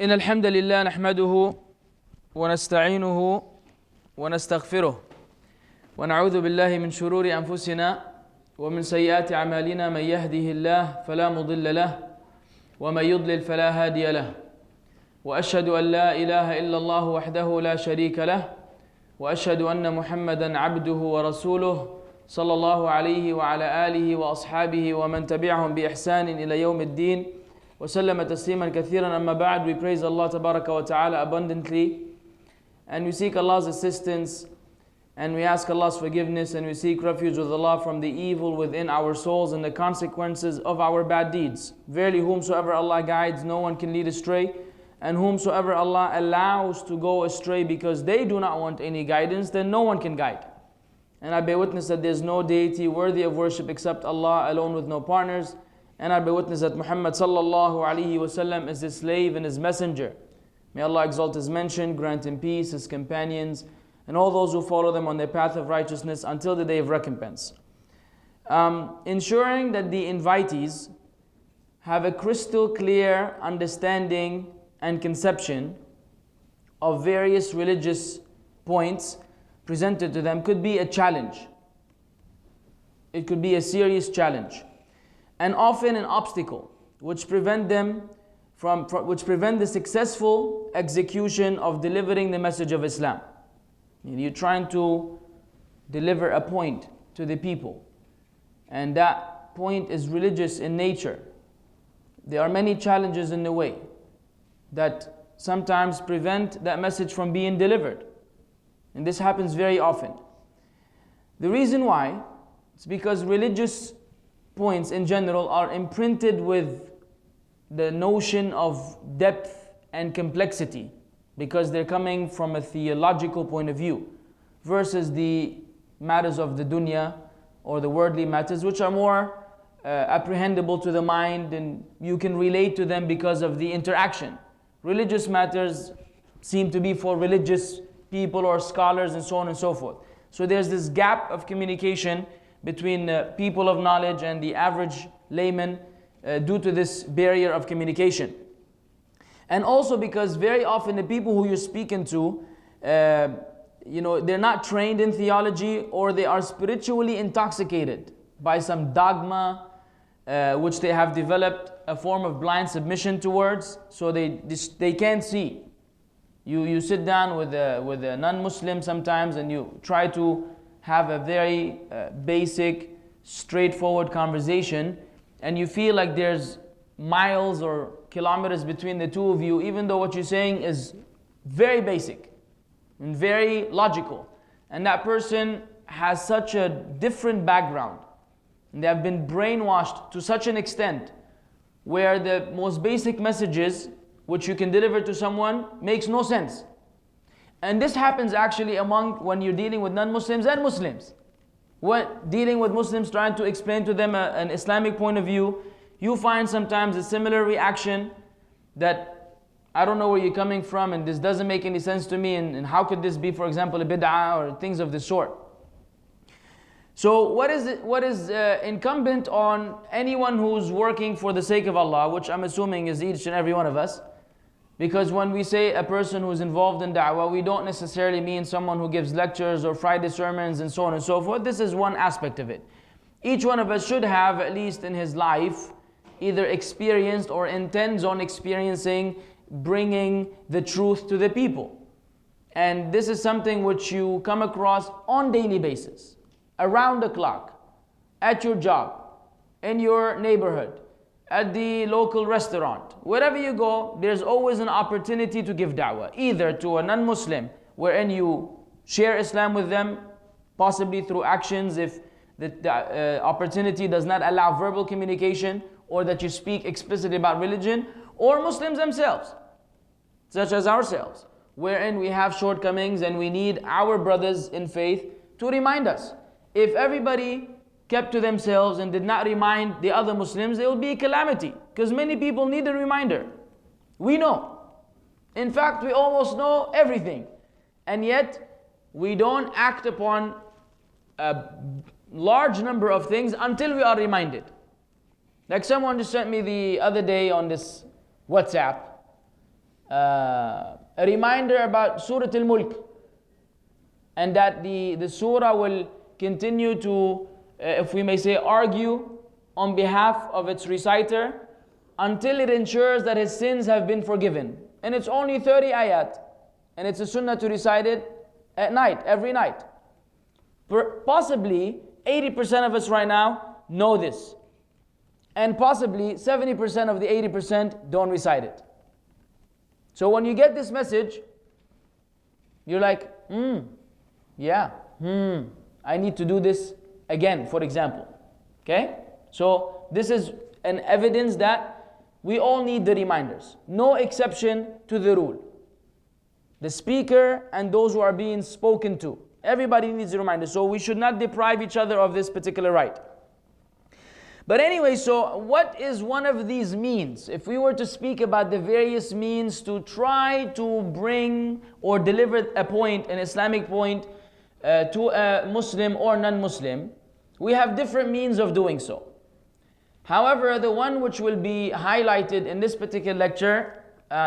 إن الحمد لله نحمده ونستعينه ونستغفره ونعوذ بالله من شرور أنفسنا ومن سيئات أعمالنا من يهده الله فلا مضل له ومن يضلل فلا هادي له وأشهد أن لا إله إلا الله وحده لا شريك له وأشهد أن محمدا عبده ورسوله صلى الله عليه وعلى آله وأصحابه ومن تبعهم بإحسان إلى يوم الدين وسلم تسليما كثيرا. أما بعد, we praise Allah Tabaraka wa Ta'ala abundantly and we seek Allah's assistance and we ask Allah's forgiveness and we seek refuge with Allah from the evil within our souls and the consequences of our bad deeds. Verily, whomsoever Allah guides, no one can lead astray, and whomsoever Allah allows to go astray because they do not want any guidance, then no one can guide. And I bear witness that there is no deity worthy of worship except Allah alone with no partners. And I bear witness that Muhammad sallallahu alaihi wasallam is his slave and his messenger. May Allah exalt his mention, grant him peace, his companions, and all those who follow them on their path of righteousness until the day of recompense. Ensuring that the invitees have a crystal clear understanding and conception of various religious points presented to them could be a challenge. It could be a serious challenge, and often an obstacle which prevent the successful execution of delivering the message of Islam. You're trying to deliver a point to the people, and that point is religious in nature. There are many challenges in the way that sometimes prevent that message from being delivered, and this happens very often. The reason why is because religious points in general are imprinted with the notion of depth and complexity because they're coming from a theological point of view versus the matters of the dunya or the worldly matters, which are more apprehendable to the mind and you can relate to them because of the interaction. Religious matters seem to be for religious people or scholars and so on and so forth. So there's this gap of communication between people of knowledge and the average layman due to this barrier of communication. And also because very often the people who you're speaking to, they're not trained in theology, or they are spiritually intoxicated by some dogma which they have developed a form of blind submission towards, so they can't see. You sit down with a non-Muslim sometimes and you try to have a very basic, straightforward conversation, and you feel like there's miles or kilometers between the two of you, even though what you're saying is very basic and very logical. And that person has such a different background, and they have been brainwashed to such an extent where the most basic messages which you can deliver to someone makes no sense. And this happens actually when you're dealing with non-Muslims and Muslims. When dealing with Muslims, trying to explain to them an Islamic point of view, you find sometimes a similar reaction that I don't know where you're coming from and this doesn't make any sense to me, and how could this be, for example, a bid'ah or things of this sort. So what is incumbent on anyone who's working for the sake of Allah, which I'm assuming is each and every one of us, because when we say a person who's involved in da'wah, we don't necessarily mean someone who gives lectures or Friday sermons and so on and so forth. This is one aspect of it. Each one of us should have, at least in his life, either experienced or intends on experiencing bringing the truth to the people. And this is something which you come across on daily basis, around the clock, at your job, in your neighborhood, at the local restaurant. Wherever you go, there's always an opportunity to give da'wah, either to a non-Muslim, wherein you share Islam with them, possibly through actions if the opportunity does not allow verbal communication, or that you speak explicitly about religion, or Muslims themselves, such as ourselves, wherein we have shortcomings and we need our brothers in faith to remind us. If everybody kept to themselves and did not remind the other Muslims, there will be a calamity, because many people need a reminder. We know. In fact, we almost know everything, and yet we don't act upon a large number of things until we are reminded. Like someone just sent me the other day on this WhatsApp a reminder about Surah Al-Mulk, and that the surah will continue to, if we may say, argue on behalf of its reciter until it ensures that his sins have been forgiven. And it's only 30 ayat, and it's a sunnah to recite it at night, every night. Possibly 80% of us right now know this, and possibly 70% of the 80% don't recite it. So when you get this message, you're like, I need to do this again, for example. Okay? So this is an evidence that we all need the reminders. No exception to the rule. The speaker and those who are being spoken to. Everybody needs a reminder. So we should not deprive each other of this particular right. But anyway, so what is one of these means? If we were to speak about the various means to try to bring or deliver a point, an Islamic point, to a Muslim or non-Muslim, we have different means of doing so. However, the one which will be highlighted in this particular lecture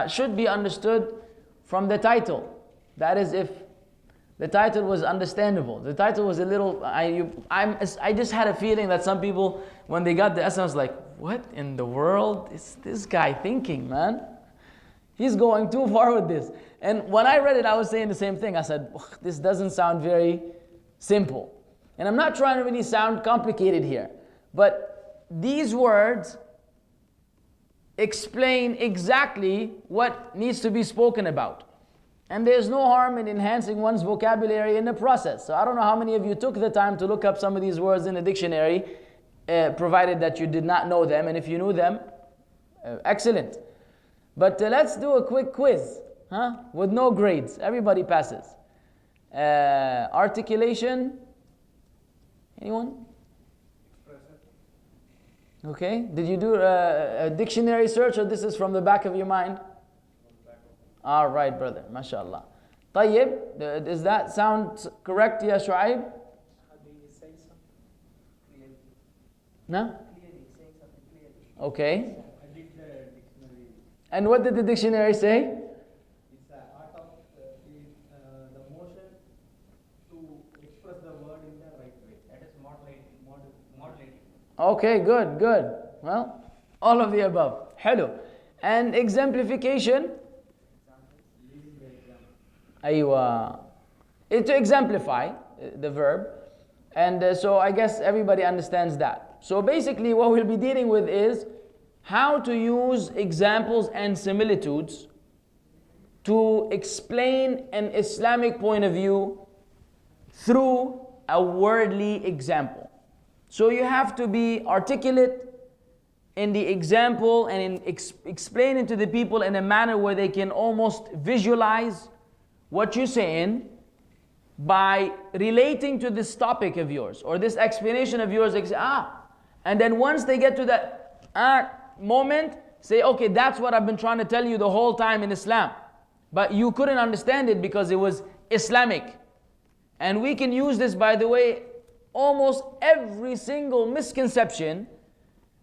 should be understood from the title. That is, if the title was understandable. The title was a little, I just had a feeling that some people, when they got the essence, like, what in the world is this guy thinking, man? He's going too far with this. And when I read it, I was saying the same thing. I said, this doesn't sound very simple. And I'm not trying to really sound complicated here, but these words explain exactly what needs to be spoken about. And there's no harm in enhancing one's vocabulary in the process. So I don't know how many of you took the time to look up some of these words in the dictionary, provided that you did not know them. And if you knew them, excellent. But let's do a quick quiz, with no grades. Everybody passes. Articulation. Anyone? Okay. Did you do a dictionary search, or this is from the back of your mind? All right, brother. MashaAllah. Tayyib, does that sound correct, Ya Shu'aib? No? Okay. And what did the dictionary say? It's the art of the motion to express the word in the right way. That is modulating. Okay, good. Well, all of the above. Hello. And exemplification? Aywa. It's to exemplify the verb. And so I guess everybody understands that. So basically what we'll be dealing with is how to use examples and similitudes to explain an Islamic point of view through a worldly example. So you have to be articulate in the example and in explain it to the people in a manner where they can almost visualize what you're saying by relating to this topic of yours or this explanation of yours. And then once they get to that moment, say, okay, that's what I've been trying to tell you the whole time in Islam. But you couldn't understand it because it was Islamic. And we can use this, by the way, almost every single misconception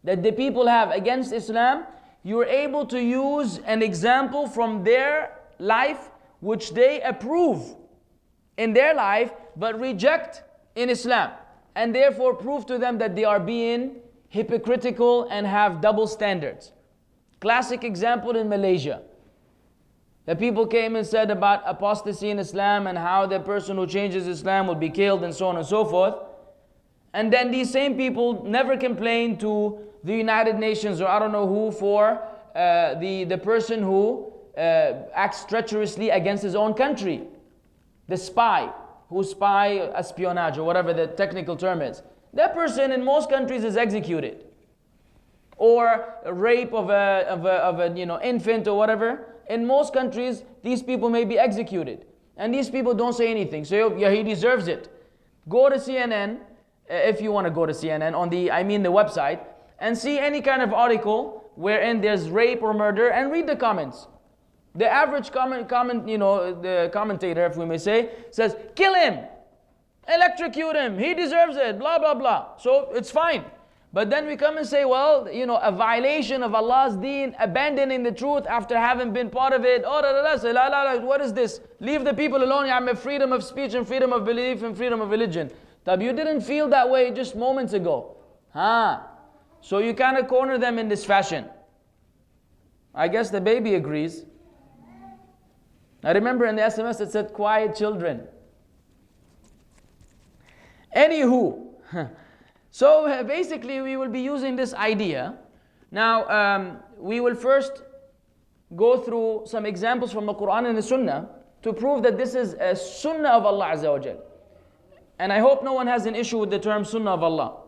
that the people have against Islam, you're able to use an example from their life which they approve in their life but reject in Islam, and therefore prove to them that they are being hypocritical and have double standards. Classic example in Malaysia. The people came and said about apostasy in Islam and how the person who changes Islam will be killed and so on and so forth. And then these same people never complained to the United Nations or I don't know who for the person who acts treacherously against his own country. The spy, espionage or whatever the technical term is. That person in most countries is executed. Or a rape of a infant or whatever. In most countries, these people may be executed. And these people don't say anything. So yeah, he deserves it. Go to CNN, if you want to go to CNN, on the website, and see any kind of article wherein there's rape or murder, and read the comments. The average the commentator, if we may say, says, kill him, electrocute him, he deserves it, blah, blah, blah. So it's fine. But then we come and say, well, a violation of Allah's deen, abandoning the truth after having been part of it. Oh, say, la, la, la, what is this? Leave the people alone. I'm a freedom of speech and freedom of belief and freedom of religion. Tab, you didn't feel that way just moments ago. So you kind of corner them in this fashion. I guess the baby agrees. I remember in the SMS it said, quiet children. Anywho, so basically we will be using this idea. Now, we will first go through some examples from the Qur'an and the Sunnah to prove that this is a Sunnah of Allah Azza wa Jal. And I hope no one has an issue with the term Sunnah of Allah.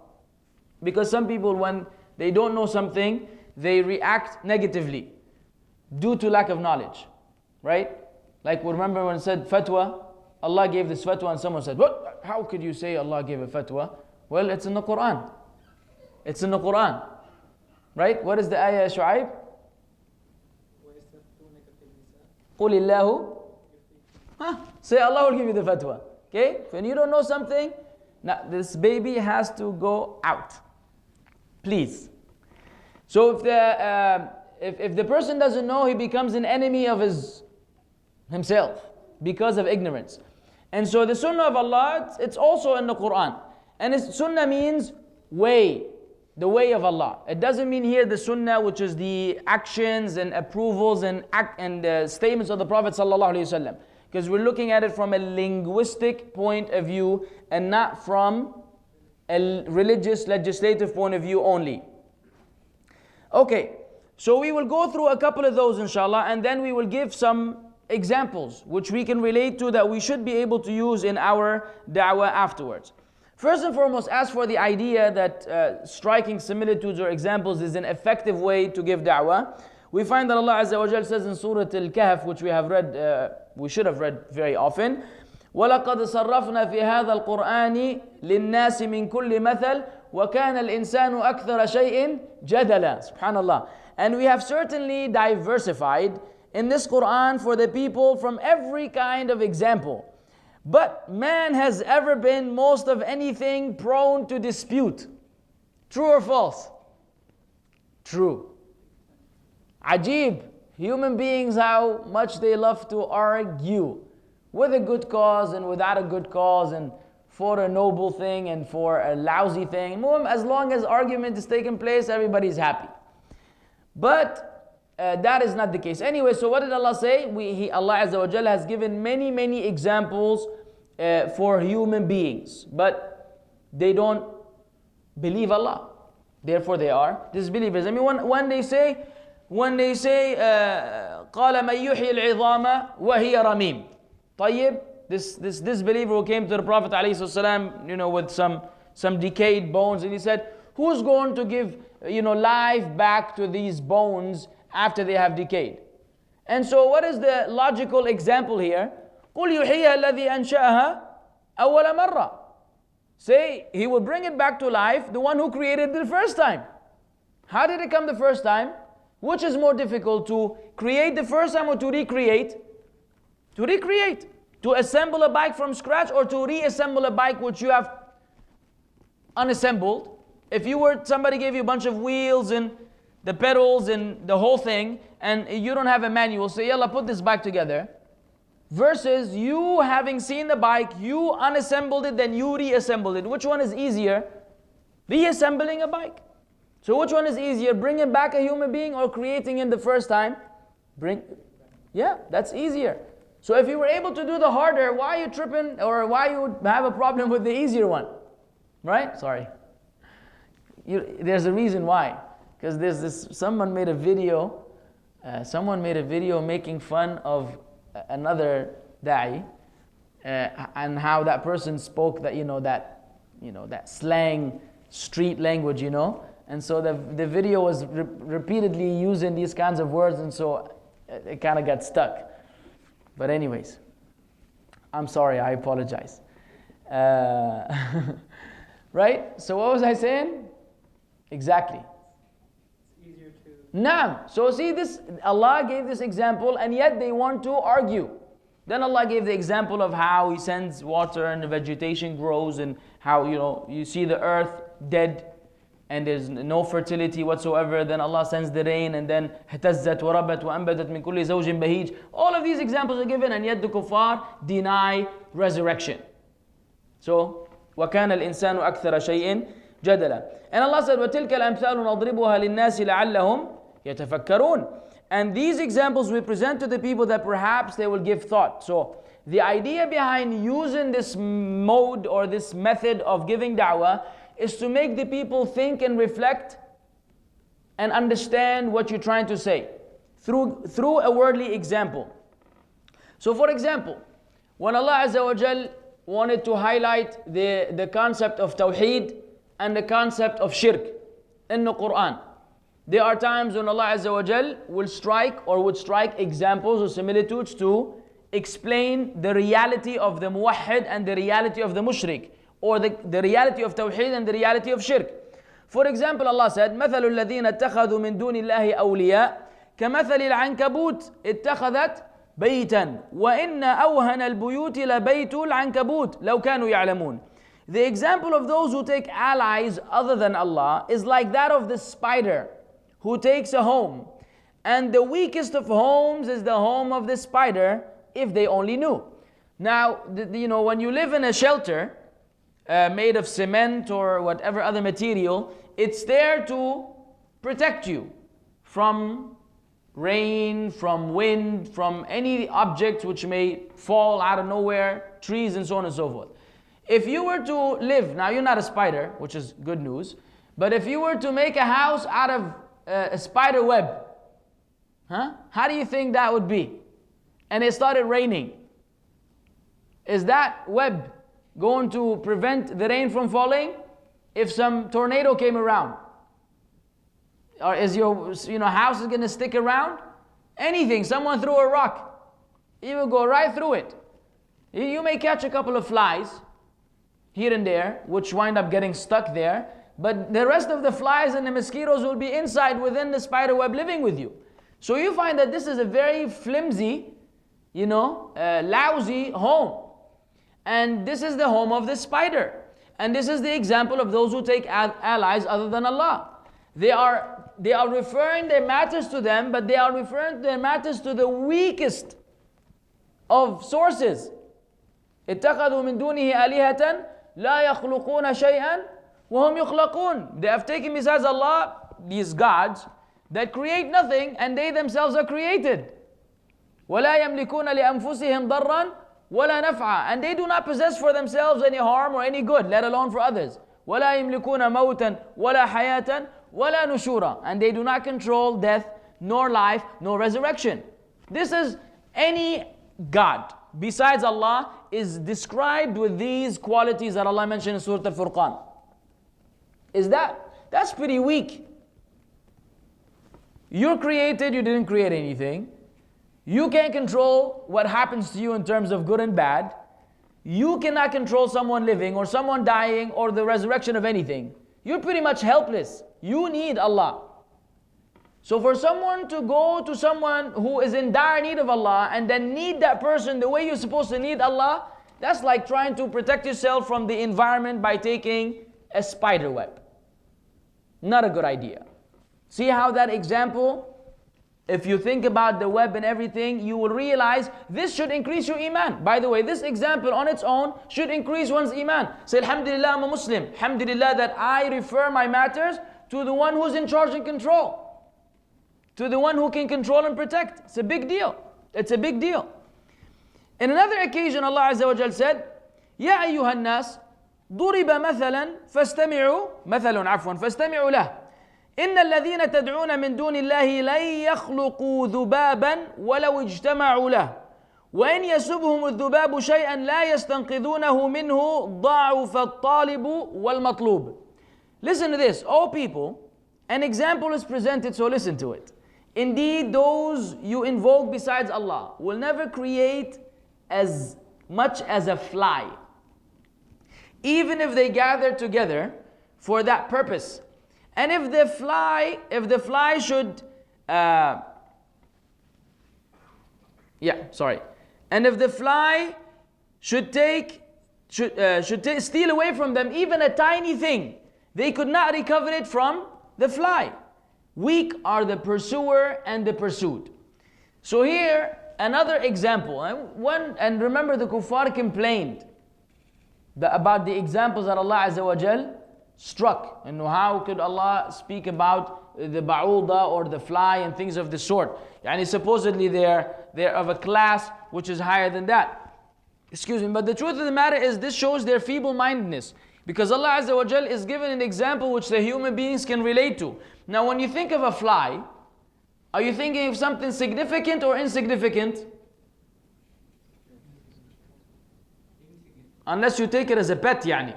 Because some people, when they don't know something, they react negatively due to lack of knowledge. Right? Like, remember when it said fatwa, Allah gave this fatwa and someone said, what? How could you say Allah gave a fatwa? Well, it's in the Qur'an. It's in the Qur'an. Right? What is the ayah, Shu'aib? قُلِ اللَّهُ Say Allah will give you the fatwa. Okay? When you don't know something, now this baby has to go out. Please. So if the person doesn't know, he becomes an enemy of himself because of ignorance. And so the Sunnah of Allah, it's also in the Qur'an. And Sunnah means way, the way of Allah. It doesn't mean here the Sunnah, which is the actions and approvals and statements of the Prophet sallallahu alaihi wasallam. Because we're looking at it from a linguistic point of view and not from a religious, legislative point of view only. Okay, so we will go through a couple of those inshallah, and then we will give some examples which we can relate to that we should be able to use in our da'wah afterwards. First and foremost, as for the idea that striking similitudes or examples is an effective way to give da'wah, we find that Allah Azza wa Jal says in Surah Al-Kahf, which we have read, we should have read very often, وَلَقَدْ صَرَّفْنَا فِي هَذَا الْقُرْآنِ لِلنَّاسِ مِنْ كُلِّ مَثَلٍ وَكَانَ الْإِنسَانُ أَكْثَرَ شَيْءٍ جَدَلًا. Subhanallah. And we have certainly diversified in this Qur'an for the people from every kind of example. But man has ever been most of anything prone to dispute. True or false? True. Ajib. Human beings, how much they love to argue. With a good cause and without a good cause, and for a noble thing and for a lousy thing. As long as argument is taking place, everybody's happy. But that is not the case. Anyway, so what did Allah say? Allah Azza wa Jalla has given many, many examples for human beings. But they don't believe Allah. Therefore they are disbelievers. I mean, when they say, قَالَ مَنْ يُحْيِي الْعِظَامَ وَهِيَ رَمِيمٌ. طيب, this disbeliever who came to the Prophet ﷺ, with some decayed bones, and he said, who's going to give life back to these bones after they have decayed? And so what is the logical example here? قُلْ يُحْيِيهَا الَّذِي أَنْشَأَهَا أَوَّلَ مَرَّةٍ. Say, he will bring it back to life, the one who created it the first time. How did it come the first time? Which is more difficult, to create the first time or to recreate? To recreate. To assemble a bike from scratch or to reassemble a bike which you have unassembled. If somebody gave you a bunch of wheels and the pedals and the whole thing, and you don't have a manual, say, yalla, put this bike together. Versus you having seen the bike, you unassembled it, then you reassembled it. Which one is easier? Reassembling a bike. So which one is easier? Bringing back a human being or creating it the first time? Yeah, that's easier. So if you were able to do the harder, why are you tripping, or why you have a problem with the easier one? Right? Sorry. There's a reason why. Because someone made a video making fun of another da'i, and how that person spoke that slang, street language, and so the video was repeatedly using these kinds of words, and so it kind of got stuck. But anyways, I'm sorry, I apologize. Right? So what was I saying? Exactly. It's easier to... Naam. So see this, Allah gave this example and yet they want to argue. Then Allah gave the example of how He sends water and the vegetation grows, and how you see the earth dead and there's no fertility whatsoever, then Allah sends the rain, and then اهتزت وربت وأنبتت من كل زوج بهيج. All of these examples are given, and yet the kuffar deny resurrection. So وكان الإنسان أكثر شيء جدلا. And Allah said وتلك الأمثال نضربها للناس لعلهم يتفكرون. And these examples we present to the people that perhaps they will give thought. So the idea behind using this mode or this method of giving da'wah is to make the people think and reflect and understand what you're trying to say through a worldly example. So for example, when Allah Azza wa Jal wanted to highlight the concept of Tawheed and the concept of Shirk in the Qur'an, there are times when Allah Azza wa Jal will would strike examples or similitudes to explain the reality of the muwahhid and the reality of the mushrik, or the reality of Tawheed and the reality of Shirk. For example, Allah said, مَثَلُ الَّذِينَ اتَّخَذُوا مِن دُونِ اللَّهِ أَوْلِيَاءَ كَمَثَلِ الْعَنْكَبُوتِ اتَّخَذَتْ بَيْتًا وَإِنَّ أَوْهَنَ الْبُيُوتِ لَبَيْتُ الْعَنْكَبُوتِ لَوْ كَانُوا يَعْلَمُونَ. The example of those who take allies other than Allah is like that of the spider who takes a home. And the weakest of homes is the home of the spider, if they only knew. Now, when you live in a shelter made of cement or whatever other material, it's there to protect you from rain, from wind, from any objects which may fall out of nowhere, trees and so on and so forth. If you were to live, now you're not a spider, which is good news, but if you were to make a house out of a spider web, how do you think that would be? And it started raining. Is that web going to prevent the rain from falling if some tornado came around? Or is your house is going to stick around? Anything, someone threw a rock, it will go right through it. You may catch a couple of flies here and there, which wind up getting stuck there, but the rest of the flies and the mosquitoes will be inside within the spider web living with you. So you find that this is a very flimsy, lousy home. And this is the home of the spider. And this is the example of those who take allies other than Allah. They are referring their matters to them, but they are referring their matters to the weakest of sources. اتخذوا من دونه آلهة لا يخلقون شيئا وهم يخلقون. They have taken besides Allah these gods that create nothing, and they themselves are created. ولا يملكون لأنفسهم ضرا ولا نفعا. And they do not possess for themselves any harm or any good, let alone for others. ولا يملكون موتا ولا حياة ولا نشورا. And they do not control death, nor life, nor resurrection. This is any God besides Allah is described with these qualities that Allah mentioned in Surah Al-Furqan. That's pretty weak. You're created, you didn't create anything. You can't control what happens to you in terms of good and bad. You cannot control someone living or someone dying or the resurrection of anything. You're pretty much helpless. You need Allah. So for someone to go to someone who is in dire need of Allah and then need that person the way you're supposed to need Allah, that's like trying to protect yourself from the environment by taking a spider web. Not a good idea. See how that example, if you think about the web and everything, you will realize this should increase your iman. By the way, this example on its own should increase one's iman. Say, Alhamdulillah, I'm a Muslim. Alhamdulillah that I refer my matters to the one who's in charge and control. To the one who can control and protect. It's a big deal. It's a big deal. In another occasion, Allah Azza wa Jal said, يا أيها الناس ضرب مثلا فاستمعوا له إن الذين تدعون من دون الله لن يخلقوا ذبابا ولو اجتمعوا له وإن يسبهم الذباب شيئا لا يستنقذونه منه ضعف الطالب والمطلوب. Listen to this, O people, an example is presented, so listen to it. Indeed, those you invoke besides Allah will never create as much as a fly, even if they gather together for that purpose. And if the fly should, and if the fly should steal away from them even a tiny thing, They could not recover it from the fly. Weak are the pursuer and the pursued. So here, another example. And remember, the kuffar complained about the examples that Allah Azza wa Jal struck. And how could Allah speak about the ba'uda or the fly and things of the sort? Yani supposedly they're of a class which is higher than that. Excuse me, but the truth of the matter is this shows their feeble-mindedness. Because Allah Azza wa Jal is given an example which the human beings can relate to. Now when you think of a fly, are you thinking of something significant or insignificant? Unless you take it as a pet, yani.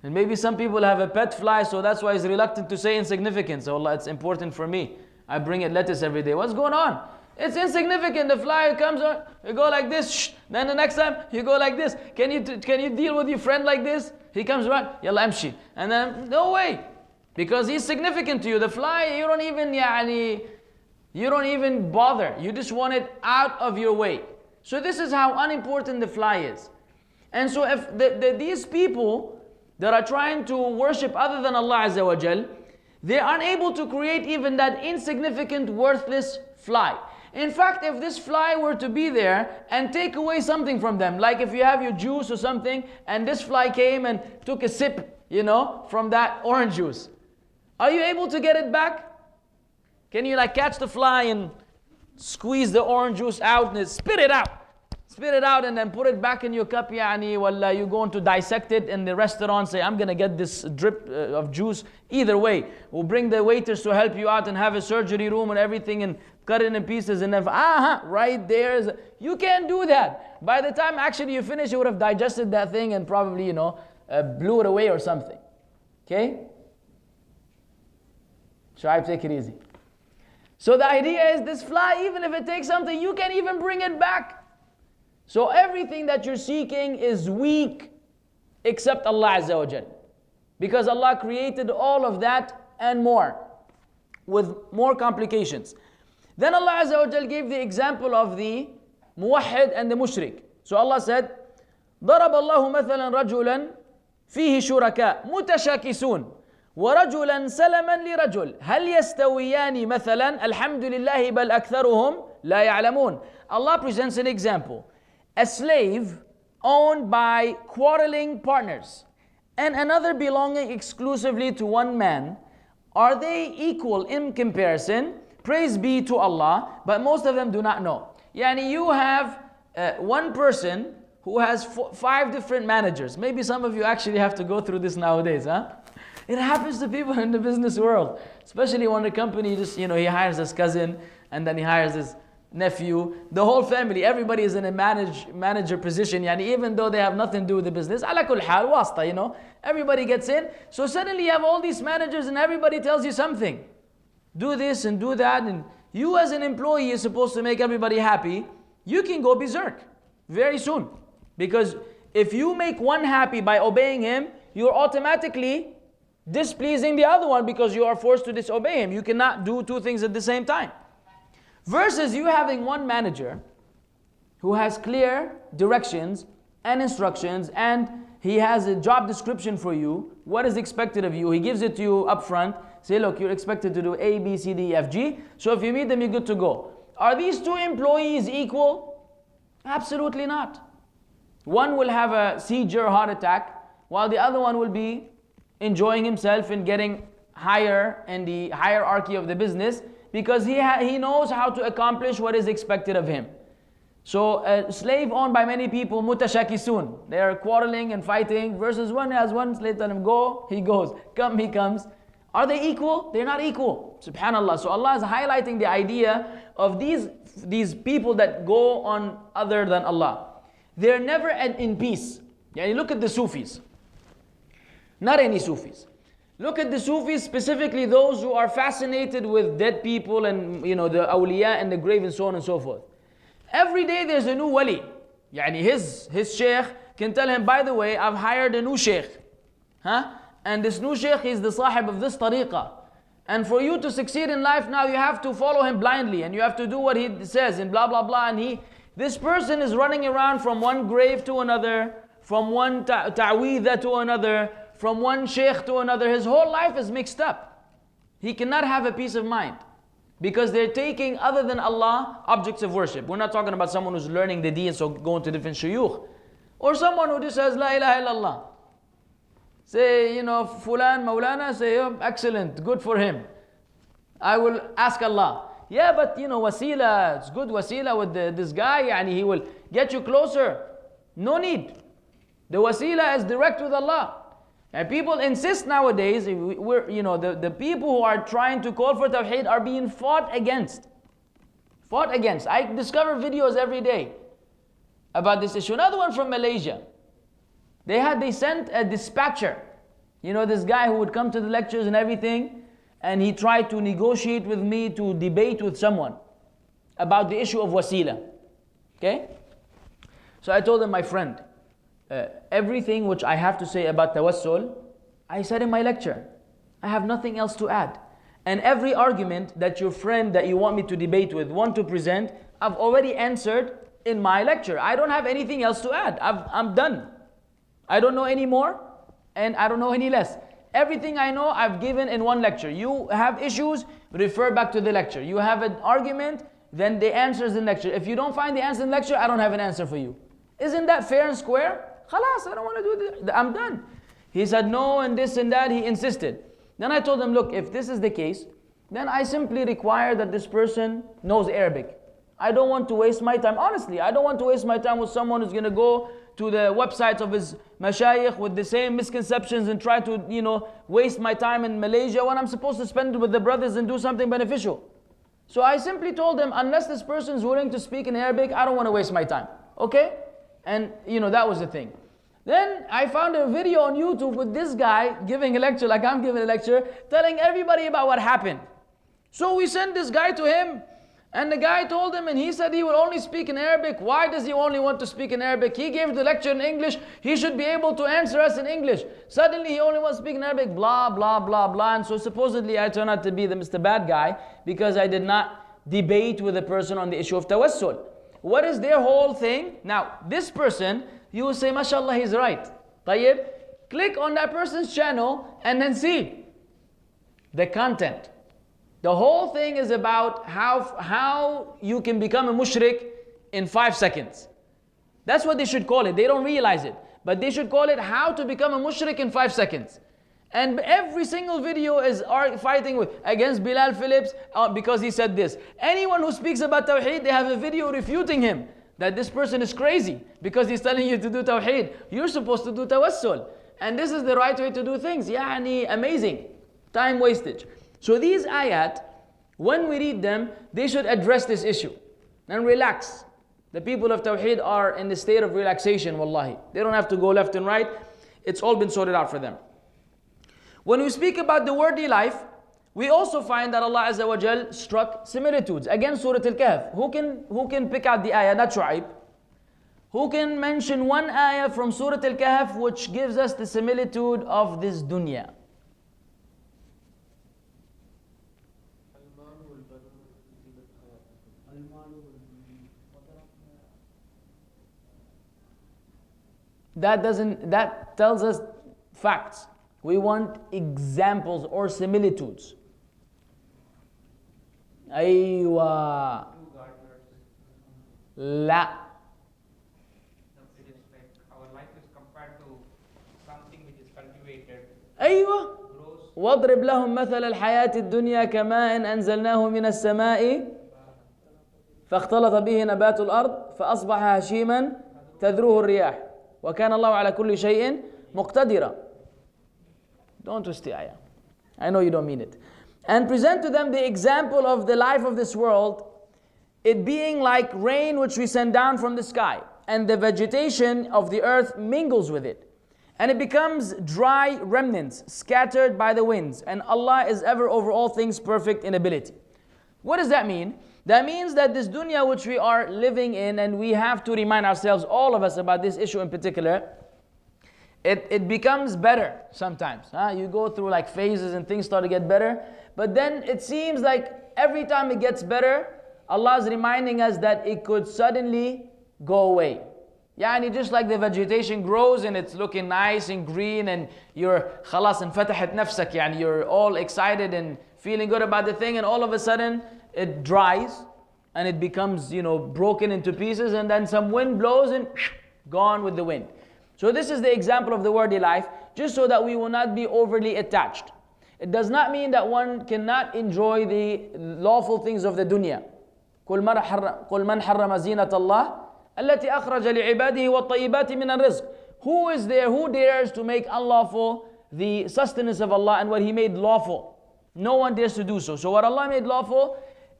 And maybe some people have a pet fly, so that's why he's reluctant to say insignificant. So Allah, it's important for me. I bring it lettuce every day. What's going on? It's insignificant. The fly comes on, you go like this, shh. Then the next time you go like this. Can you deal with your friend like this? He comes around, yalla amshi. And then, no way. Because he's significant to you. The fly, you don't even bother. You just want it out of your way. So this is how unimportant the fly is. And so if these people that are trying to worship other than Allah Azza wa Jal, they are unable to create even that insignificant, worthless fly. In fact, if this fly were to be there and take away something from them, like if you have your juice or something, and this fly came and took a sip, from that orange juice, are you able to get it back? Can you catch the fly and squeeze the orange juice out and spit it out? Spit it out and then put it back in your cup, walla, you're going to dissect it in the restaurant, say, I'm going to get this drip of juice. Either way, we'll bring the waiters to help you out and have a surgery room and everything and cut it in pieces and then, right there. You can't do that. By the time actually you finish, you would have digested that thing and probably, blew it away or something. Okay? Try to take it easy. So the idea is this fly, even if it takes something, you can't even bring it back. So everything that you're seeking is weak except Allah Azza wa Jal. Because Allah created all of that and more, with more complications. Then Allah Azza wa Jal gave the example of the muwahhid and the mushrik. So Allah said, ضرب الله مثلا رجلا فيه شركاء متشاكسون ورجلا سلما لرجل هل يستويان مثلا الحمد لله بل أكثرهم لا يعلمون. Allah presents an example. A slave owned by quarreling partners and another belonging exclusively to one man, are they equal in comparison? Praise be to Allah, but most of them do not know. Yani you have one person who has 5 different managers. Maybe some of you actually have to go through this nowadays, huh? It happens to people in the business world, especially when the company just, he hires his cousin and then he hires his nephew, the whole family, everybody is in a manager position, even though they have nothing to do with the business. Ala kul hal, wasta, everybody gets in. So suddenly you have all these managers and everybody tells you something. Do this and do that, and you as an employee is supposed to make everybody happy. You can go berserk very soon. Because if you make one happy by obeying him, you're automatically displeasing the other one because you are forced to disobey him. You cannot do 2 things at the same time. Versus you having one manager who has clear directions and instructions, and he has a job description for you, what is expected of you. He gives it to you up front. Say, look, you're expected to do A, B, C, D, E, F, G. So if you meet them, you're good to go. Are these 2 employees equal? Absolutely not. One will have a seizure or heart attack, while the other one will be enjoying himself and getting higher in the hierarchy of the business, because he knows how to accomplish what is expected of him. So a slave owned by many people, mutashakisun, they are quarreling and fighting, versus one has one slave, tell him go, he goes, come, he comes. Are they equal? They're not equal. Subhanallah. So Allah is highlighting the idea of these people that go on other than Allah. They're never in peace. Yani look at the Sufis. Not any Sufis. Look at the Sufis, specifically those who are fascinated with dead people and the awliya and the grave and so on and so forth. Every day there's a new wali. Yani his sheikh can tell him, by the way, I've hired a new sheikh. And this new sheikh is the sahib of this tariqah. And for you to succeed in life now, you have to follow him blindly and you have to do what he says and blah blah blah. And this person is running around from one grave to another, from one ta'weedah to another, from one sheikh to another. His whole life is mixed up. He cannot have a peace of mind because they're taking other than Allah objects of worship. We're not talking about someone who's learning the deen, so going to different shuyukh. Or someone who just says, La ilaha illallah. Say, Fulan, Maulana, say, oh, excellent, good for him. I will ask Allah. Yeah, but wasila, it's good wasila with this guy, and he will get you closer. No need. The wasila is direct with Allah. And people insist nowadays, the people who are trying to call for Tawheed are being fought against. Fought against. I discover videos every day about this issue. Another one from Malaysia. They sent a dispatcher. This guy who would come to the lectures and everything, and he tried to negotiate with me to debate with someone about the issue of wasila. Okay? So I told him, my friend, everything which I have to say about tawassul, I said in my lecture. I have nothing else to add. And every argument that your friend that you want me to debate with want to present, I've already answered in my lecture. I don't have anything else to add. I'm done. I don't know any more, and I don't know any less. Everything I know, I've given in one lecture. You have issues, refer back to the lecture. You have an argument, then the answer is in lecture. If you don't find the answer in lecture, I don't have an answer for you. Isn't that fair and square? Khalas, I don't want to do this. I'm done. He said no, and this and that. He insisted. Then I told him, look, if this is the case, then I simply require that this person knows Arabic. I don't want to waste my time. Honestly, I don't want to waste my time with someone who's going to go to the websites of his mashayikh with the same misconceptions and try to, waste my time in Malaysia when I'm supposed to spend it with the brothers and do something beneficial. So I simply told him, unless this person is willing to speak in Arabic, I don't want to waste my time. Okay? And, that was the thing. Then I found a video on YouTube with this guy giving a lecture, like I'm giving a lecture, telling everybody about what happened. So we sent this guy to him, and the guy told him, and he said he will only speak in Arabic. Why does he only want to speak in Arabic? He gave the lecture in English. He should be able to answer us in English. Suddenly he only wants to speak in Arabic, blah, blah, blah, blah. And so supposedly I turned out to be the Mr. Bad Guy because I did not debate with a person on the issue of tawassul. What is their whole thing? Now, this person, you will say, mashallah, he's right. Tayyib, click on that person's channel and then see the content. The whole thing is about how you can become a mushrik in 5 seconds. That's what they should call it. They don't realize it. But they should call it how to become a mushrik in 5 seconds. And every single video is fighting against Bilal Phillips because he said this. Anyone who speaks about Tawheed, they have a video refuting him. That this person is crazy because he's telling you to do Tawheed. You're supposed to do Tawassul. And this is the right way to do things. Yani, amazing. Time wastage. So these ayat, when we read them, they should address this issue. And relax. The people of Tawheed are in the state of relaxation, wallahi. They don't have to go left and right. It's all been sorted out for them. When we speak about the worldly life, we also find that Allah Azza wa Jal struck similitudes. Again, Surah Al-Kahf. Who can pick out the ayah, not Shu'aib? Who can mention one ayah from Surah Al-Kahf which gives us the similitude of this dunya? That tells us facts. We want examples or similitudes. Aywa. La. It is like our life is compared to something which is cultivated. أيوة. واضرب لهم مثل الحياة الدنيا كماء أنزلناه من السماء فاختلط به نبات الأرض فأصبح هشيما تذروه الرياح وكان الله على كل شيء مقتدرا. Don't twist the ayah. I know you don't mean it. And present to them the example of the life of this world, it being like rain which we send down from the sky, and the vegetation of the earth mingles with it, and it becomes dry remnants scattered by the winds, and Allah is ever over all things perfect in ability. What does that mean? That means that this dunya which we are living in, and we have to remind ourselves, all of us, about this issue in particular, it becomes better sometimes. You go through like phases and things start to get better. But then it seems like every time it gets better, Allah is reminding us that it could suddenly go away. Yani just like the vegetation grows and it's looking nice and green and you're خلاص انفتحت نفسك, يعني you're all excited and feeling good about the thing, and all of a sudden it dries and it becomes, broken into pieces, and then some wind blows and gone with the wind. So this is the example of the worldly life, just so that we will not be overly attached. It does not mean that one cannot enjoy the lawful things of the dunya. قل من حرم زينة الله التي أخرج لعباده والطيبات من الرزق. Who is there, who dares to make unlawful the sustenance of Allah and what He made lawful? No one dares to do so. So what Allah made lawful,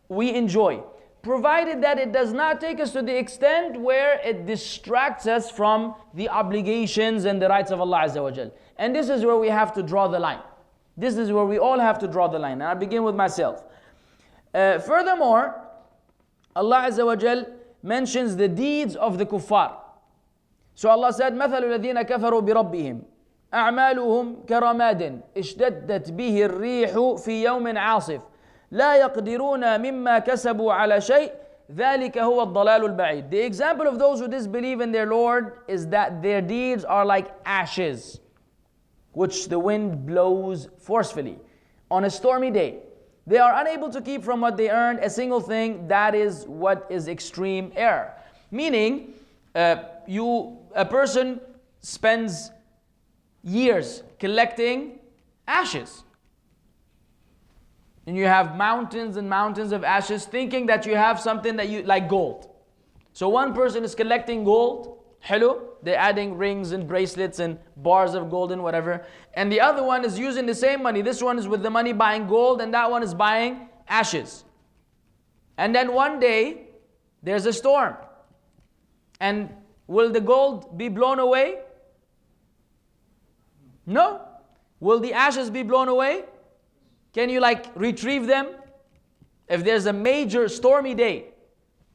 we enjoy, provided that it does not take us to the extent where it distracts us from the obligations and the rights of Allah Azza wa Jal. And this is where we have to draw the line. This is where we all have to draw the line. And I begin with myself. Furthermore, Allah Azza wa Jal mentions the deeds of the kuffar. So Allah said, مثل الذين كفروا بربهم أعمالهم كرماد اشتدت به الريح في يوم عاصف لا يقدرون مما كسبوا على شيء ذلك هو الضلال البعيد. The example of those who disbelieve in their Lord is that their deeds are like ashes, which the wind blows forcefully on a stormy day. They are unable to keep from what they earned a single thing. That is what is extreme error. Meaning, a person spends years collecting ashes. And you have mountains and mountains of ashes, thinking that you have something that you like gold. So one person is collecting gold, hello, they're adding rings and bracelets and bars of gold and whatever. And the other one is using the same money. This one is with the money buying gold, and that one is buying ashes. And then one day, there's a storm. And will the gold be blown away? No. Will the ashes be blown away? Can you retrieve them? If there's a major stormy day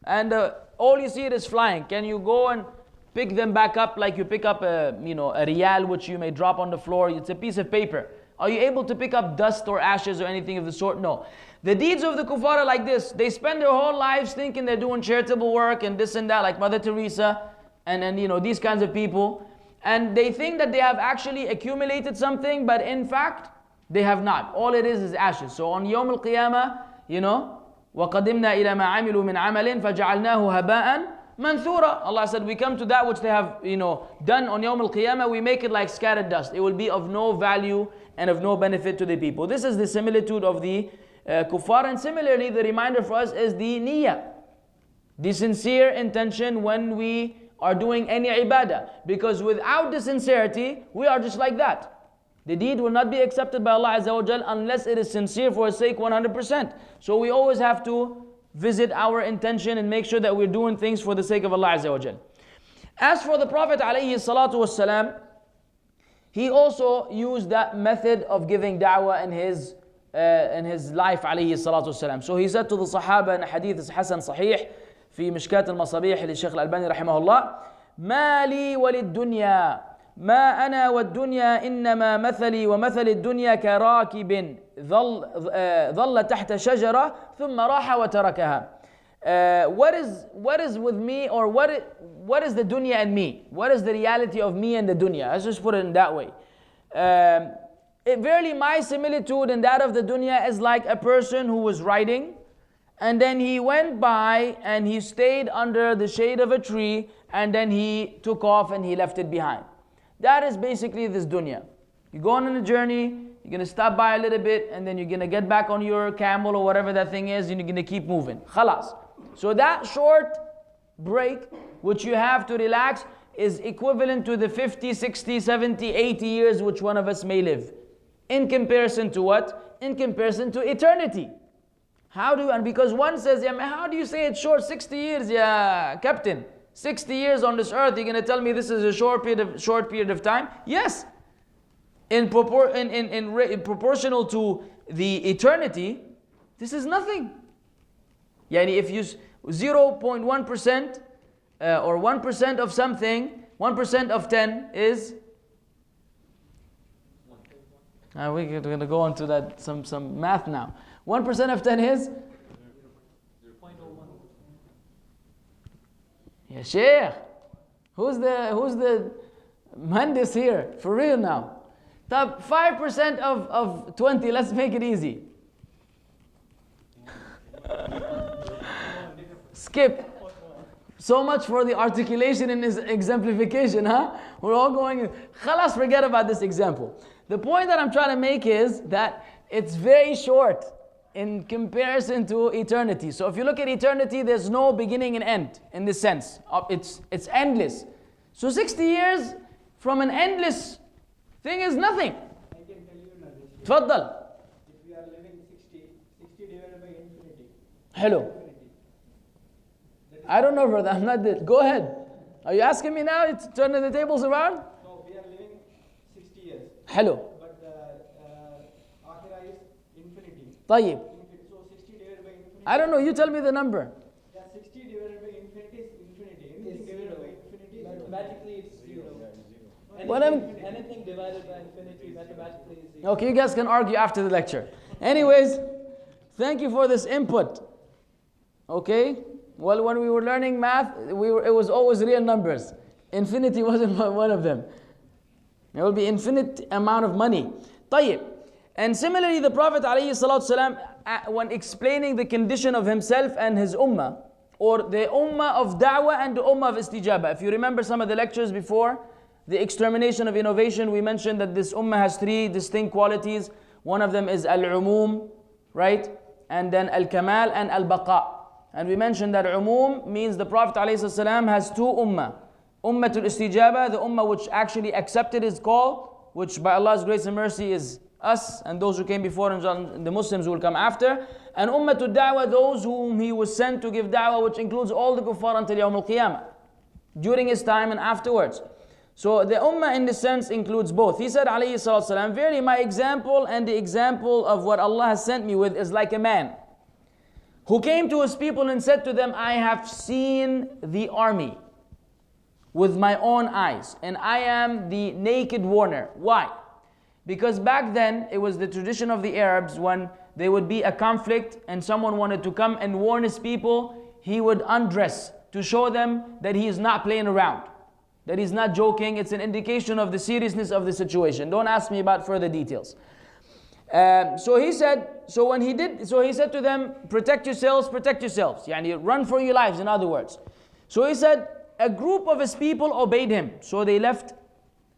and all you see it is flying, can you go and pick them back up like you pick up a riyal which you may drop on the floor? It's a piece of paper. Are you able to pick up dust or ashes or anything of the sort? No. The deeds of the kuffar are like this. They spend their whole lives thinking they're doing charitable work and this and that, like Mother Teresa and these kinds of people. And they think that they have actually accumulated something, but in fact, they have not. All it is ashes. So on Yawm al-Qiyamah, وَقَدِمْنَا إِلَى مَا عَمِلُوا مِنْ عَمَلٍ فَجَعَلْنَاهُ هَبَاءً مَنْثُورًا. Allah said, we come to that which they have, done on Yawm al-Qiyamah, we make it like scattered dust. It will be of no value and of no benefit to the people. This is the similitude of the kuffar. And similarly, the reminder for us is the niyyah, the sincere intention when we are doing any ibadah. Because without the sincerity, we are just like that. The deed will not be accepted by Allah Azza wa Jal unless it is sincere for His sake 100%. So we always have to visit our intention and make sure that we're doing things for the sake of Allah Azza wa Jal. As for the Prophet alayhi salatu wassalam, he also used that method of giving da'wah in his life alayhi salatu wassalam. So he said to the Sahaba in a hadith is Hasan Sahih في مشكات المصابيح للشيخ الألباني رحمه الله: ما لي وللدنيا ما أنا والدنيا إنما مثلي ومثل الدنيا كراكب ظل تحت شجرة ثم راح وتركها. What is with me, or what is the dunya and me? What is the reality of me and the dunya? Let's just put it in that way. Verily my similitude and that of the dunya is like a person who was riding, and then he went by and he stayed under the shade of a tree, and then he took off and he left it behind. That is basically this dunya. You're going on a journey, you're going to stop by a little bit, and then you're going to get back on your camel or whatever that thing is, and you're going to keep moving. Khalas. So that short break, which you have to relax, is equivalent to the 50, 60, 70, 80 years which one of us may live. In comparison to what? In comparison to eternity. And because one says, yeah, man, how do you say it's short? 60 years, yeah, Captain. 60 years on this earth, you're going to tell me this is a short period of time? Yes. In proportional to the eternity, this is nothing. Yani if you 0.1% or 1% of something, 1% of 10 is... we're going to go on to that some math now. 1% of 10 is? 0.01. Ya Sheikh, Who's the Mandis here? For real now. Top 5% of 20, let's make it easy. Skip. So much for the articulation in his exemplification, huh? We're all going, khalas, forget about this example. The point that I'm trying to make is that it's very short in comparison to eternity. So if you look at eternity, there's no beginning and end in this sense. It's endless. So 60 years from an endless thing is nothing. I can tell you another. Tfaddal. If we are living 60 divided by infinity. Hello. I don't know, brother. I'm not this. Go ahead. Are you asking me now? It's turning the tables around? No, we are living 60 years. Hello. But Akhirah is infinity. طيب. So 60 divided by infinity. I don't know. You tell me the number. Yeah, 60 divided by infinity is infinity. Anything divided by infinity is Mathematically it's zero. Anything divided by infinity mathematically is zero. Okay, you guys can argue after the lecture. Anyways, thank you for this input. Okay? Well, when we were learning math, it was always real numbers. Infinity wasn't one of them. There will be infinite amount of money. طيب. And similarly, the Prophet ﷺ, when explaining the condition of himself and his ummah, or the ummah of da'wah and the ummah of istijabah. If you remember some of the lectures before, the extermination of innovation, we mentioned that this ummah has three distinct qualities. One of them is al-umum, right? And then al-kamal and al-baqa. And we mentioned that umum means the Prophet ﷺ has two ummah. Ummatul istijabah, the ummah which actually accepted his call, which by Allah's grace and mercy is us and those who came before and the Muslims who will come after. And ummatul da'wah, those whom he was sent to give da'wah, which includes all the kuffar until Yawm al-Qiyamah, during his time and afterwards. So the ummah in this sense includes both. He said alayhi salatu wasalam, verily my example and the example of what Allah has sent me with is like a man who came to his people and said to them, I have seen the army with my own eyes, and I am the naked warner. Why? Because back then, it was the tradition of the Arabs, when there would be a conflict and someone wanted to come and warn his people, he would undress to show them that he is not playing around, that he's not joking. It's an indication of the seriousness of the situation. Don't ask me about further details. So he said to them, protect yourselves, yani run for your lives, in other words. So he said, a group of his people obeyed him. So they left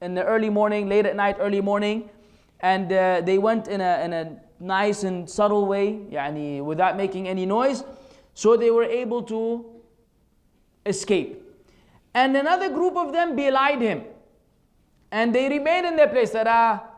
in the early morning, late at night, early morning, and they went in a nice and subtle way, yani without making any noise. So they were able to escape. And another group of them belied him, and they remained in their place, said,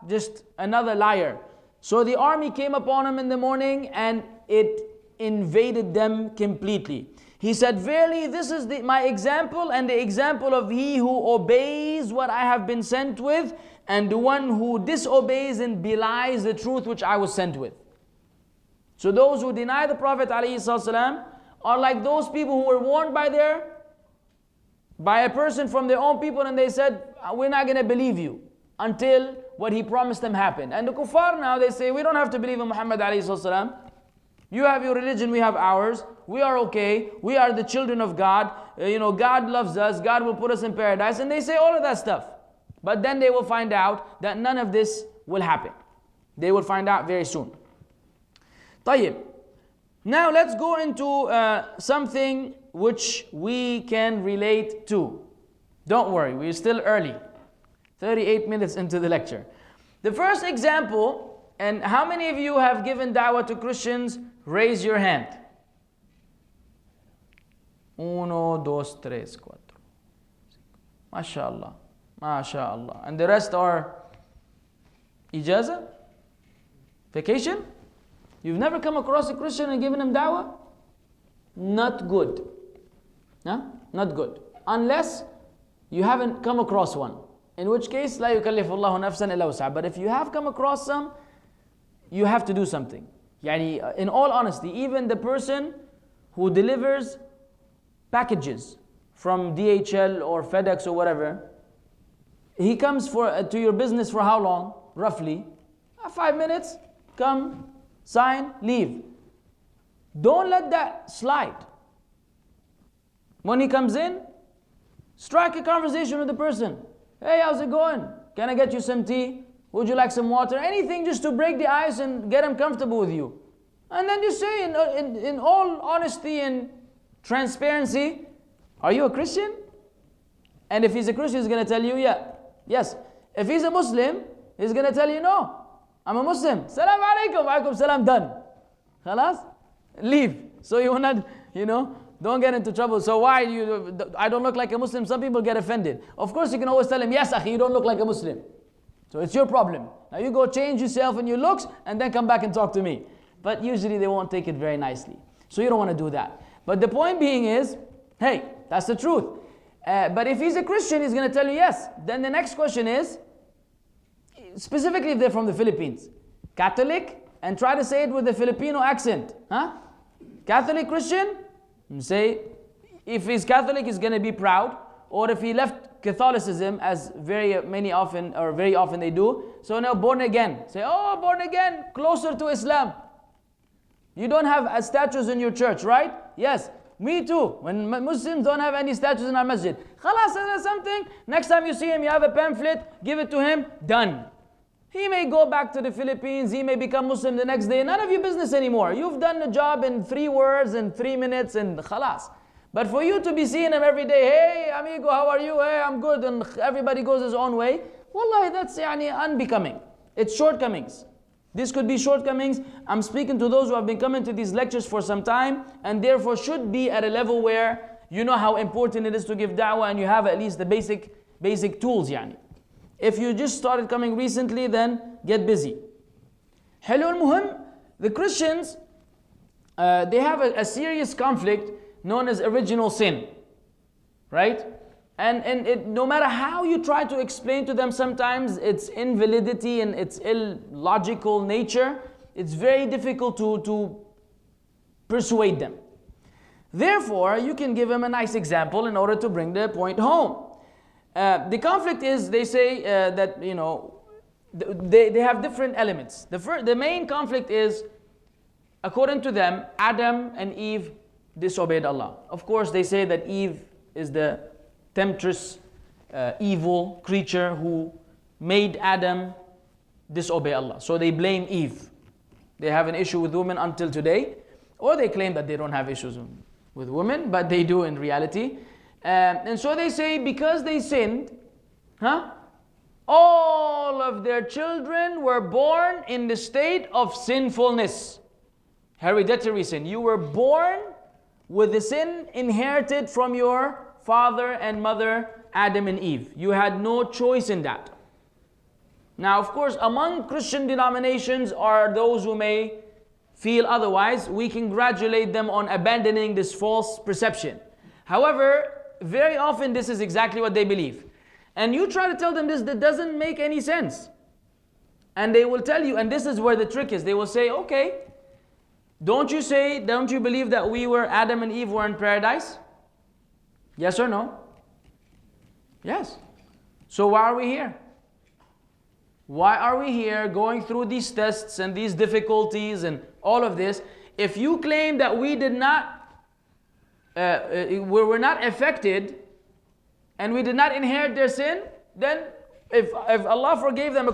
just another liar. So the army came upon him in the morning and it invaded them completely. He said, verily this is my example and the example of he who obeys what I have been sent with, and the one who disobeys and belies the truth which I was sent with. So those who deny the Prophet ﷺ are like those people who were warned by a person from their own people, and they said, we're not going to believe you until what he promised them happened. And the kuffar now, they say, we don't have to believe in Muhammad ﷺ. You have your religion, we have ours. We are okay. We are the children of God. God loves us. God will put us in paradise. And they say all of that stuff. But then they will find out that none of this will happen. They will find out very soon. طيب. Now let's go into something which we can relate to. Don't worry, we're still early. 38 minutes into the lecture. The first example, and how many of you have given da'wah to Christians? Raise your hand. 1, 2, 3, 4. MashaAllah. MashaAllah. And the rest are ijaza? Vacation? You've never come across a Christian and given him da'wah? Not good. Huh? Not good. Unless you haven't come across one. In which case, لا يكلف الله نفسا إلا وسعها. But if you have come across some, you have to do something. Yani, in all honesty, even the person who delivers packages from DHL or FedEx or whatever, he comes to your business for how long? Roughly 5 minutes. Come, sign, leave. Don't let that slide. When he comes in, Strike a conversation with the person. Hey, how's it going? Can I get you some tea? Would you like some water? Anything just to break the ice and get him comfortable with you. And then just say in all honesty and transparency, are you a Christian? And if he's a Christian, he's going to tell you, yes. If he's a Muslim, he's going to tell you, no, I'm a Muslim. Salam alaikum, alaikum salam, done. Khalas? Leave. So you will not, don't get into trouble. So why I don't look like a Muslim? Some people get offended. Of course, you can always tell him, yes, akhi, you don't look like a Muslim. So it's your problem. Now you go change yourself and your looks and then come back and talk to me. But usually they won't take it very nicely. So you don't want to do that. But the point being is, hey, that's the truth. But if he's a Christian, he's going to tell you yes. Then the next question is, specifically if they're from the Philippines, Catholic, and try to say it with a Filipino accent. Catholic Christian, say, if he's Catholic, he's going to be proud. Or if he left Catholicism, as very often they do, so now born again. Say, oh, born again, closer to Islam. You don't have statues in your church, right? Yes, me too. When Muslims don't have any statues in our masjid. Khalas, is something? Next time you see him, you have a pamphlet, give it to him, done. He may go back to the Philippines, he may become Muslim the next day, none of your business anymore. You've done the job in 3 words and 3 minutes and khalas. But for you to be seeing him every day, hey amigo, how are you? Hey, I'm good, and everybody goes his own way. Wallahi, that's unbecoming. It's shortcomings. This could be shortcomings. I'm speaking to those who have been coming to these lectures for some time and therefore should be at a level where you know how important it is to give da'wah and you have at least the basic tools. If you just started coming recently, then get busy. Hello al-Muhim, the Christians, they have a serious conflict known as original sin, right? And no matter how you try to explain to them, sometimes its invalidity and its illogical nature, it's very difficult to persuade them. Therefore, you can give them a nice example in order to bring the point home. The conflict is, they say that, they have different elements. The main conflict is, according to them, Adam and Eve disobeyed Allah. Of course, they say that Eve is the temptress, evil creature who made Adam disobey Allah. So they blame Eve. They have an issue with women until today, or they claim that they don't have issues with women, but they do in reality. And so they say because they sinned, all of their children were born in the state of sinfulness. Hereditary sin. You were born with the sin inherited from your father and mother, Adam and Eve. You had no choice in that. Now, of course, among Christian denominations are those who may feel otherwise. We congratulate them on abandoning this false perception. However, very often this is exactly what they believe. And you try to tell them this, that doesn't make any sense. And they will tell you, and this is where the trick is, they will say, okay, don't you believe that Adam and Eve were in paradise? Yes or no? Yes. So why are we here? Why are we here going through these tests and these difficulties and all of this? If you claim that we were not affected and we did not inherit their sin, then if Allah forgave them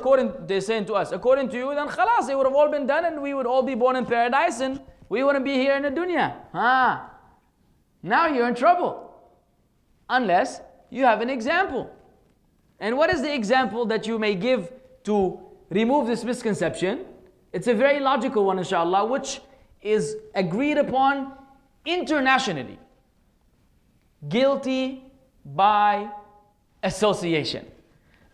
they're saying to us, according to you, then khalas, it would have all been done and we would all be born in paradise and we wouldn't be here in the dunya. Now you're in trouble. Unless you have an example. And what is the example that you may give to remove this misconception? It's a very logical one, inshallah, which is agreed upon internationally. Guilty by association.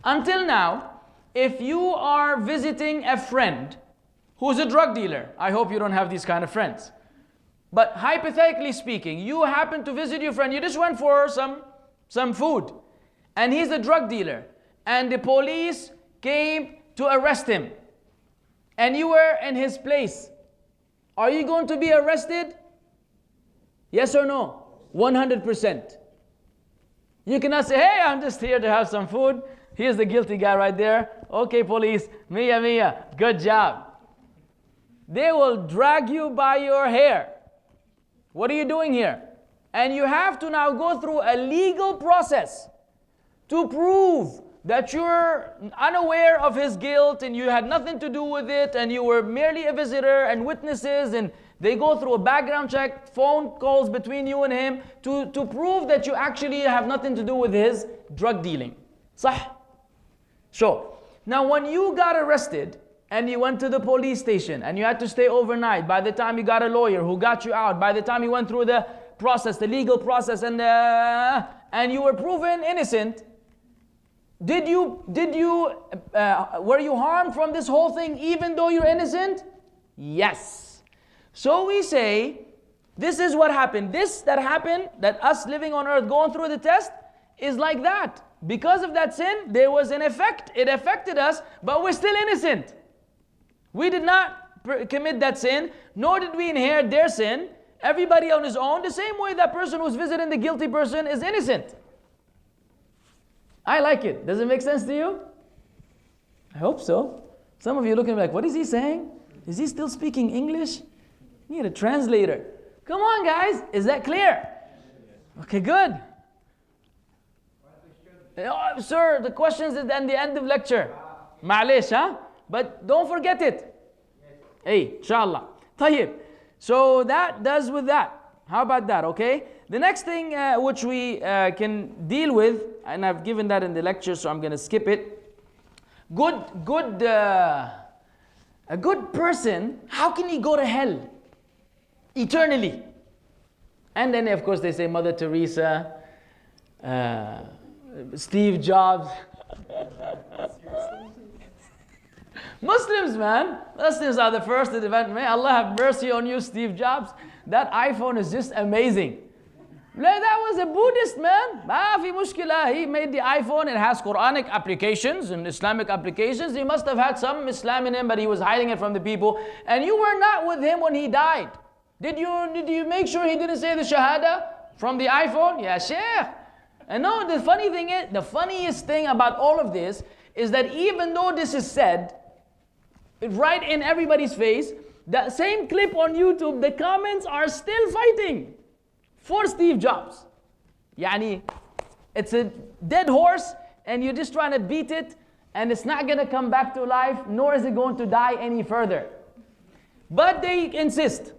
Until now, if you are visiting a friend who's a drug dealer, I hope you don't have these kind of friends. But hypothetically speaking, you happen to visit your friend, you just went for some food, and he's a drug dealer, and the police came to arrest him, and you were in his place. Are you going to be arrested? Yes or no? 100%. You cannot say, hey, I'm just here to have some food. Here's the guilty guy right there. Okay, police, mia, good job. They will drag you by your hair. What are you doing here? And you have to now go through a legal process to prove that you're unaware of his guilt and you had nothing to do with it and you were merely a visitor, and witnesses, and they go through a background check, phone calls between you and him to prove that you actually have nothing to do with his drug dealing. Sah? Sure. Now when you got arrested and you went to the police station and you had to stay overnight, by the time you got a lawyer who got you out, by the time you went through the process, the legal process, and you were proven innocent, were you harmed from this whole thing even though you're innocent? Yes. So we say, this is what happened. This that happened, that us living on earth going through the test, is like that. Because of that sin, there was an effect. It affected us, but we're still innocent. We did not commit that sin, nor did we inherit their sin. Everybody on his own, the same way that person who's visiting the guilty person is innocent. I like it. Does it make sense to you? I hope so. Some of you looking like, what is he saying? Is he still speaking English? Need a translator. Come on, guys. Is that clear? Okay, good. Oh, sir, the questions is at the end of lecture. Ma'alish, huh? But don't forget it. Hey, inshallah. Tayyib. So that does with that. How about that, okay? The next thing which we can deal with, and I've given that in the lecture, so I'm going to skip it. A good person, how can he go to hell eternally? And then, of course, they say Mother Teresa, Steve Jobs. Muslims, man. Muslims are the first to defend. May Allah have mercy on you, Steve Jobs. That iPhone is just amazing. That was a Buddhist, man. He made the iPhone. It has Quranic applications and Islamic applications. He must have had some Islam in him, but he was hiding it from the people. And you were not with him when he died. Did you make sure he didn't say the Shahada from the iPhone? Yeah, Sheikh. And no, the funny thing is, the funniest thing about all of this is that even though this is said right in everybody's face, that same clip on YouTube, the comments are still fighting for Steve Jobs. Yani, it's a dead horse and you're just trying to beat it, and it's not going to come back to life, nor is it going to die any further. But they insist.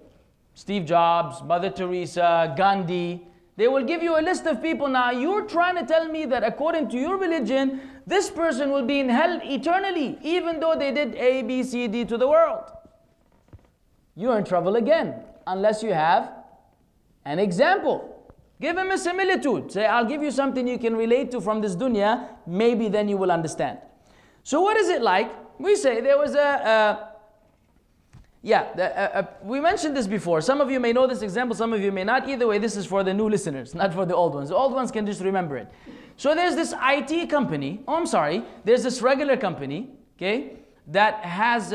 Steve Jobs, Mother Teresa, Gandhi, they will give you a list of people. Now you're trying to tell me that according to your religion, this person will be in hell eternally, even though they did A, B, C, D to the world. You're in trouble again, unless you have an example. Give him a similitude. Say, I'll give you something you can relate to from this dunya. Maybe then you will understand. So what is it like? We say there was we mentioned this before. Some of you may know this example, some of you may not. Either way, this is for the new listeners, not for the old ones. The old ones can just remember it. So there's this IT company, there's this regular company, okay, that has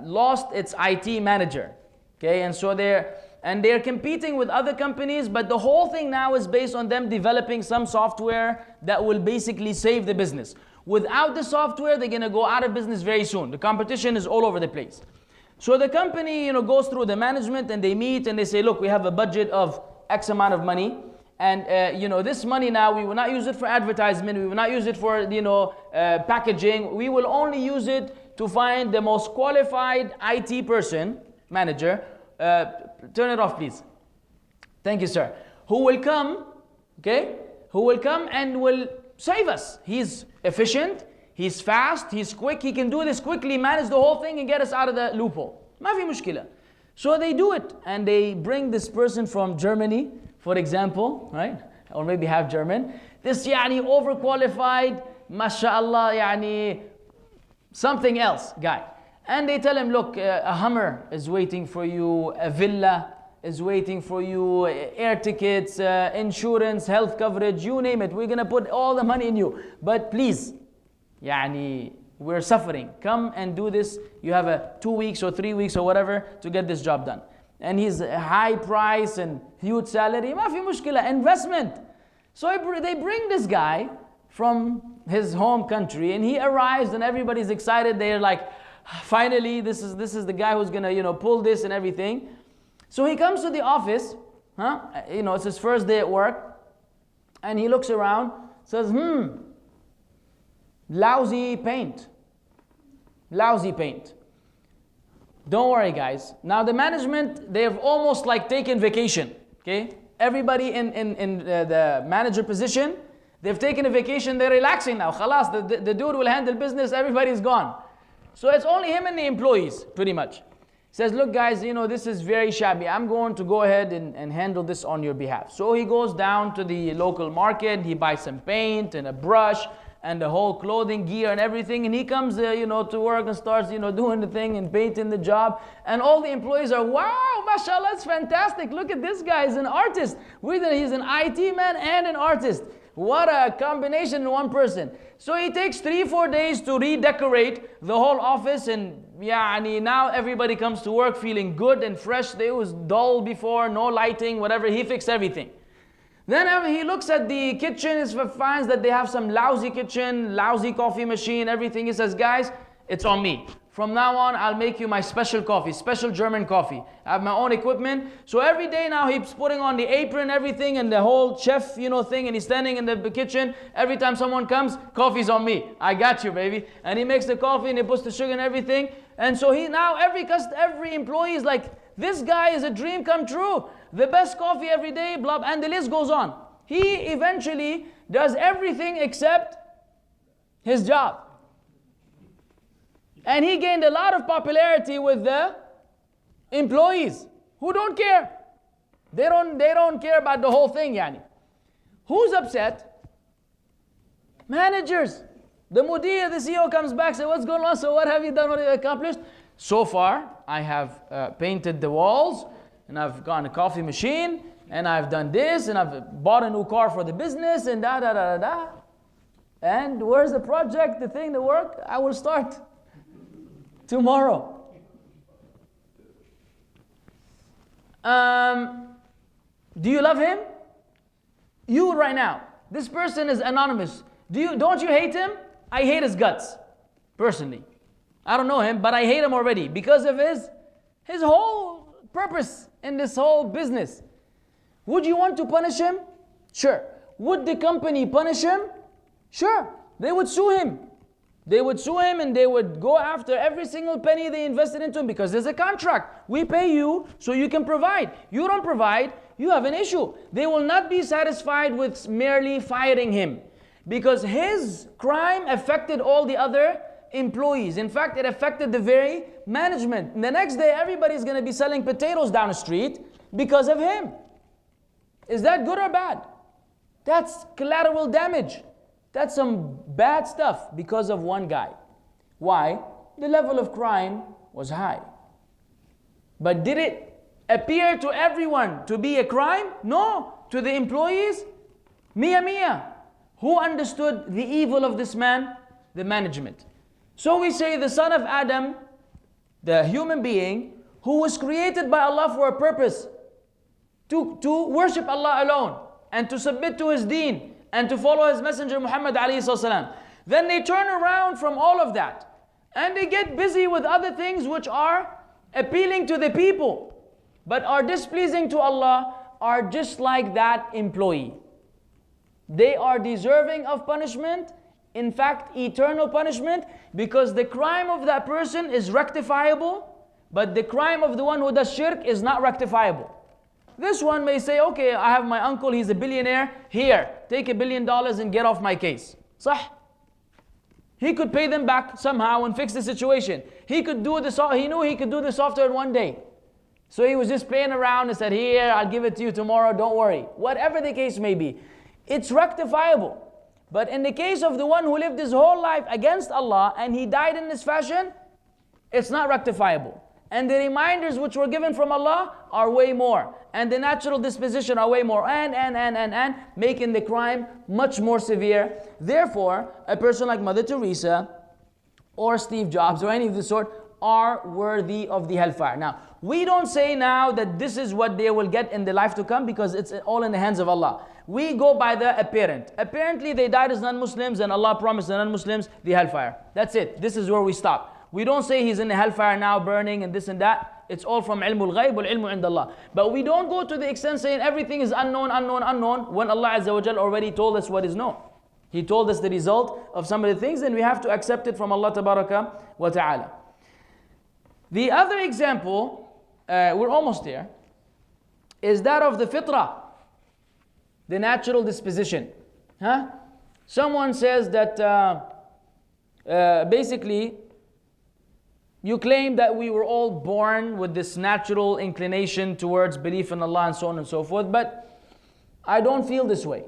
lost its IT manager, okay, and so they're competing with other companies, but the whole thing now is based on them developing some software that will basically save the business. Without the software, they're going to go out of business very soon. The competition is all over the place. So the company, goes through the management and they meet and they say, look, we have a budget of X amount of money. And, this money now, we will not use it for advertisement. We will not use it for, packaging. We will only use it to find the most qualified IT person, manager. Turn it off, please. Thank you, sir. Who will come and will save us. He's efficient. He's fast, he's quick, he can do this quickly, manage the whole thing and get us out of the loophole. Ma fi mushkila. So they do it, and they bring this person from Germany, for example, right? Or maybe half German. This overqualified, mashallah, something else guy. And they tell him, look, a Hummer is waiting for you, a villa is waiting for you, air tickets, insurance, health coverage, you name it. We're going to put all the money in you. But please, we're suffering. Come and do this. You have a 2 weeks or 3 weeks or whatever to get this job done. And he's a high price and huge salary. Ma fi mushkila, investment. So they bring this guy from his home country and he arrives and everybody's excited. They're like, finally, this is the guy who's gonna pull this and everything. So he comes to the office Huh? You know, it's his first day at work. And he looks around, says, lousy paint. Lousy paint. Don't worry, guys. Now the management, they have almost like taken vacation. Okay? Everybody in the manager position, they've taken a vacation, they're relaxing now. Khalas, the dude will handle business, everybody's gone. So it's only him and the employees, pretty much. He says, look guys, you know, this is very shabby. I'm going to go ahead and handle this on your behalf. So he goes down to the local market, he buys some paint and a brush and the whole clothing gear and everything, and he comes you know, to work and starts, you know, doing the thing and painting the job, and all the employees are, wow, mashallah, it's fantastic, look at this guy, he's an artist. He's an IT man and an artist. What a combination in one person. So he takes 3-4 days to redecorate the whole office, and now everybody comes to work feeling good and fresh. It was dull before, no lighting, whatever. He fixed everything. Then he looks at the kitchen, he finds that they have some lousy kitchen, lousy coffee machine, everything. He says, guys, it's on me. From now on, I'll make you my special coffee, special German coffee. I have my own equipment. So every day now he's putting on the apron, everything, and the whole chef, you know, thing, and he's standing in the kitchen. Every time someone comes, coffee's on me. I got you, baby. And he makes the coffee and he puts the sugar and everything. And so every employee is like, this guy is a dream come true. The best coffee every day, blah, and the list goes on. He eventually does everything except his job. And he gained a lot of popularity with the employees who don't care. They don't care about the whole thing, yani. Who's upset? Managers. The mudir, the CEO comes back, says, what's going on? So what have you done? What have you accomplished? So far, I have painted the walls, and I've gotten a coffee machine, and I've done this, and I've bought a new car for the business, and da. And where's the project, the thing, the work? I will start tomorrow. Do you love him? You right now. This person is anonymous. Don't you hate him? I hate his guts, personally. I don't know him, but I hate him already because of his whole purpose in this whole business. Would you want to punish him? Sure. Would the company punish him? Sure. They would sue him. They would sue him and they would go after every single penny they invested into him because there's a contract. We pay you so you can provide. You don't provide, you have an issue. They will not be satisfied with merely firing him because his crime affected all the other employees. In fact, it affected the very management. And the next day, everybody's going to be selling potatoes down the street because of him. Is that good or bad? That's collateral damage. That's some bad stuff because of one guy. Why? The level of crime was high. But did it appear to everyone to be a crime? No. To the employees? Mia. Who understood the evil of this man? The management. So we say the son of Adam, the human being, who was created by Allah for a purpose, to worship Allah alone, and to submit to His deen, and to follow His messenger Muhammad alayhi salam. Then they turn around from all of that, and they get busy with other things which are appealing to the people, but are displeasing to Allah, are just like that employee. They are deserving of punishment, in fact, eternal punishment, because the crime of that person is rectifiable, but the crime of the one who does shirk is not rectifiable. This one may say, okay, I have my uncle, he's a billionaire, here, take $1 billion and get off my case. Sah? He could pay them back somehow and fix the situation. He knew he could do the software in one day. So he was just playing around and said, here, I'll give it to you tomorrow, don't worry. Whatever the case may be, it's rectifiable. But in the case of the one who lived his whole life against Allah and he died in this fashion, it's not rectifiable. And the reminders which were given from Allah are way more. And the natural disposition are way more. And making the crime much more severe. Therefore, a person like Mother Teresa or Steve Jobs or any of the sort are worthy of the hellfire. Now, we don't say now that this is what they will get in the life to come because it's all in the hands of Allah. We go by the apparent. Apparently they died as non-Muslims and Allah promised the non-Muslims the hellfire. That's it. This is where we stop. We don't say he's in the hellfire now burning and this and that. It's all from ilmul ghaib wal ilmu inda Allah. But we don't go to the extent saying everything is unknown, unknown, unknown, when Allah Azza wa Jal already told us what is known. He told us the result of some of the things, and we have to accept it from Allah Tabaraka wa Ta'ala. The other example, we're almost there, is that of the fitrah, the natural disposition. Someone says that basically you claim that we were all born with this natural inclination towards belief in Allah and so on and so forth, but I don't feel this way.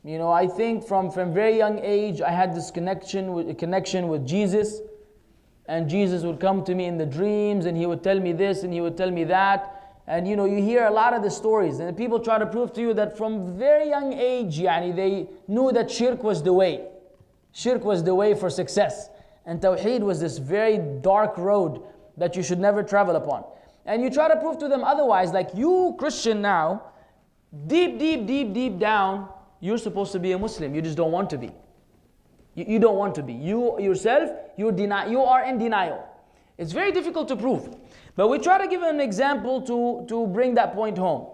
You know, I think from very young age I had this connection with Jesus, and Jesus would come to me in the dreams and he would tell me this and he would tell me that. And you know, you hear a lot of the stories, and people try to prove to you that from very young age, they knew that shirk was the way. Shirk was the way for success. And tawheed was this very dark road that you should never travel upon. And you try to prove to them otherwise, like you Christian now, deep down, you're supposed to be a Muslim. You just don't want to be. You don't want to be. You yourself, you are in denial. It's very difficult to prove. But we try to give an example to bring that point home.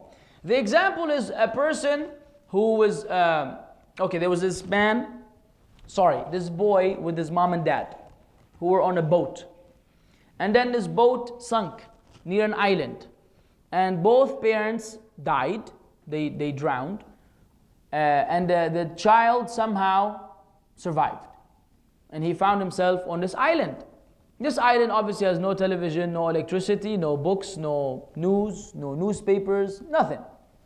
The example is a person who was, there was this boy with his mom and dad who were on a boat. And then this boat sunk near an island. And both parents died, they drowned. And the child somehow survived. And he found himself on this island. This island obviously has no television, no electricity, no books, no news, no newspapers, nothing.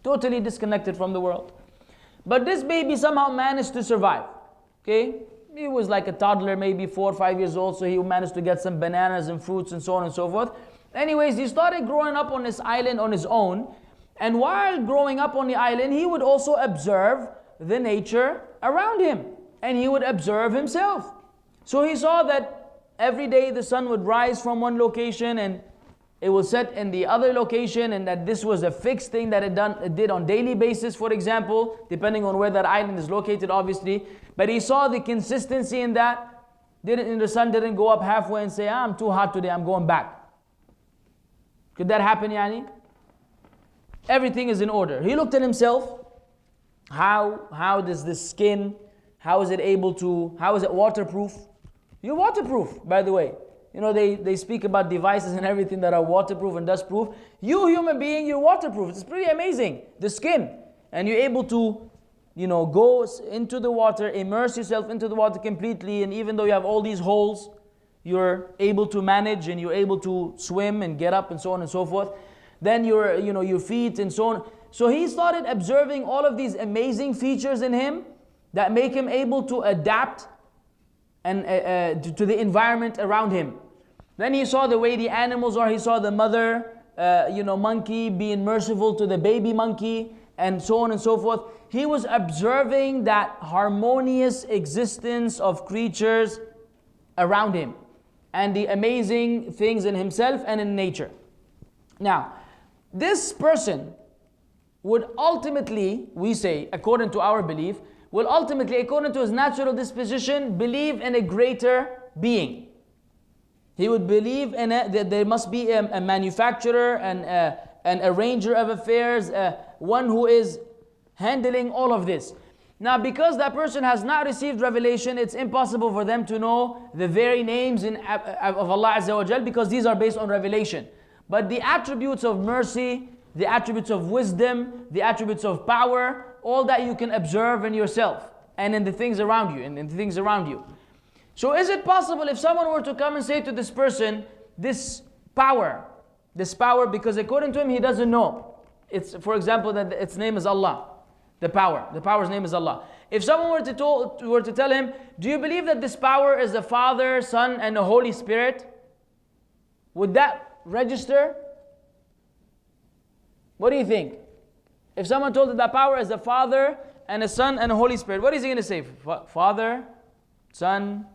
Totally disconnected from the world. But this baby somehow managed to survive. Okay? He was like a toddler, maybe 4 or 5 years old, so he managed to get some bananas and fruits and so on and so forth. Anyways, he started growing up on this island on his own. And while growing up on the island, he would also observe the nature around him. And he would observe himself. So he saw that every day the sun would rise from one location and it would set in the other location, and that this was a fixed thing that it did on daily basis, for example, depending on where that island is located, obviously. But he saw the consistency in that. The sun didn't go up halfway and say, I'm too hot today, I'm going back. Could that happen, yani? Everything is in order. He looked at himself. How does this skin, how is it waterproof? You're waterproof, by the way. You know, they speak about devices and everything that are waterproof and dustproof. You human being, you're waterproof. It's pretty amazing. The skin. And you're able to, go into the water, immerse yourself into the water completely. And even though you have all these holes, you're able to manage and you're able to swim and get up and so on and so forth. Then your feet and so on. So he started observing all of these amazing features in him that make him able to adapt and to the environment around him. Then he saw the way the animals are. He saw the mother, monkey being merciful to the baby monkey, and so on and so forth. He was observing that harmonious existence of creatures around him, and the amazing things in himself and in nature. Now, this person would ultimately, we say, according to our belief, will ultimately, according to his natural disposition, believe in a greater being. He would believe in that there must be a manufacturer and an arranger of affairs, one who is handling all of this. Now, because that person has not received revelation, it's impossible for them to know the very names of Allah Azza wa Jal, because these are based on revelation. But the attributes of mercy, the attributes of wisdom, the attributes of power, all that you can observe in yourself and in the things around you, So is it possible if someone were to come and say to this person, this power, because according to him, he doesn't know. It's, for example, that its name is Allah. The power's name is Allah. If someone were to tell him, do you believe that this power is the Father, Son, and the Holy Spirit? Would that register? What do you think? If someone told that power is the Father and the Son and the Holy Spirit, what is he going to say? Father, Son,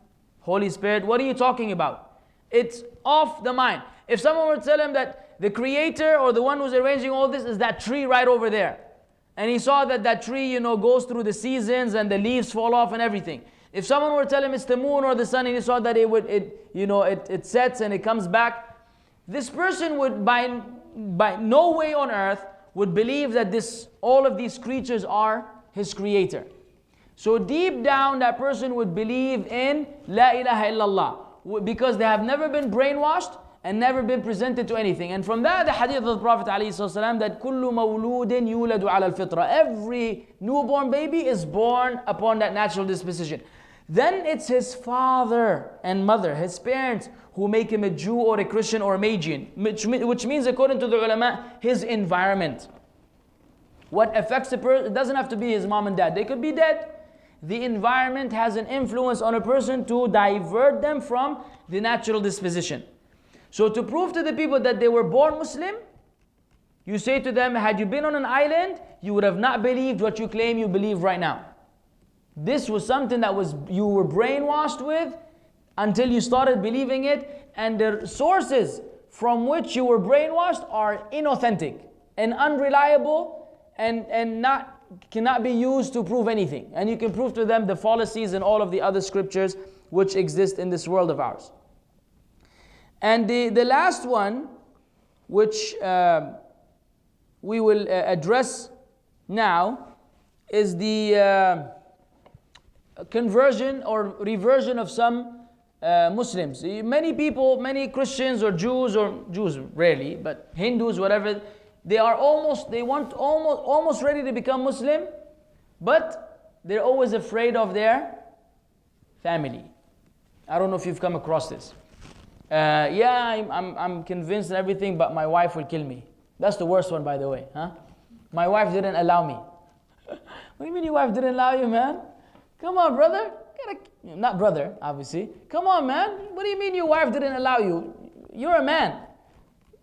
Holy Spirit, what are you talking about? It's off the mind. If someone were to tell him that the creator or the one who's arranging all this is that tree right over there, and he saw that tree, goes through the seasons and the leaves fall off and everything. If someone were to tell him it's the moon or the sun, and he saw that it sets and it comes back, this person would by no way on earth would believe that all of these creatures are his creator. So deep down that person would believe in La ilaha illallah, because they have never been brainwashed and never been presented to anything. And from that, the hadith of the Prophet ﷺ, that kullu mawludin yuladu ala al-fitrah, every newborn baby is born upon that natural disposition. Then it's his father and mother, his parents, who make him a Jew or a Christian or a Magian, which means, according to the ulama, his environment. What affects a person, it doesn't have to be his mom and dad, they could be dead. The environment has an influence on a person to divert them from the natural disposition. So to prove to the people that they were born Muslim, you say to them, had you been on an island, you would have not believed what you claim you believe right now. This was something that you were brainwashed with until you started believing it, and the sources from which you were brainwashed are inauthentic and unreliable and cannot be used to prove anything. And you can prove to them the fallacies and all of the other scriptures which exist in this world of ours. And the last one, which we will address now, is the conversion or reversion of some Muslims. Many people, many Christians or Jews rarely, but Hindus, whatever, they are almost ready to become Muslim, but they're always afraid of their family. I don't know if you've come across this. I'm convinced and everything, but my wife will kill me. That's the worst one, by the way. My wife didn't allow me. What do you mean your wife didn't allow you, man? Come on, brother. Not brother, obviously. Come on, man. What do you mean your wife didn't allow you? You're a man.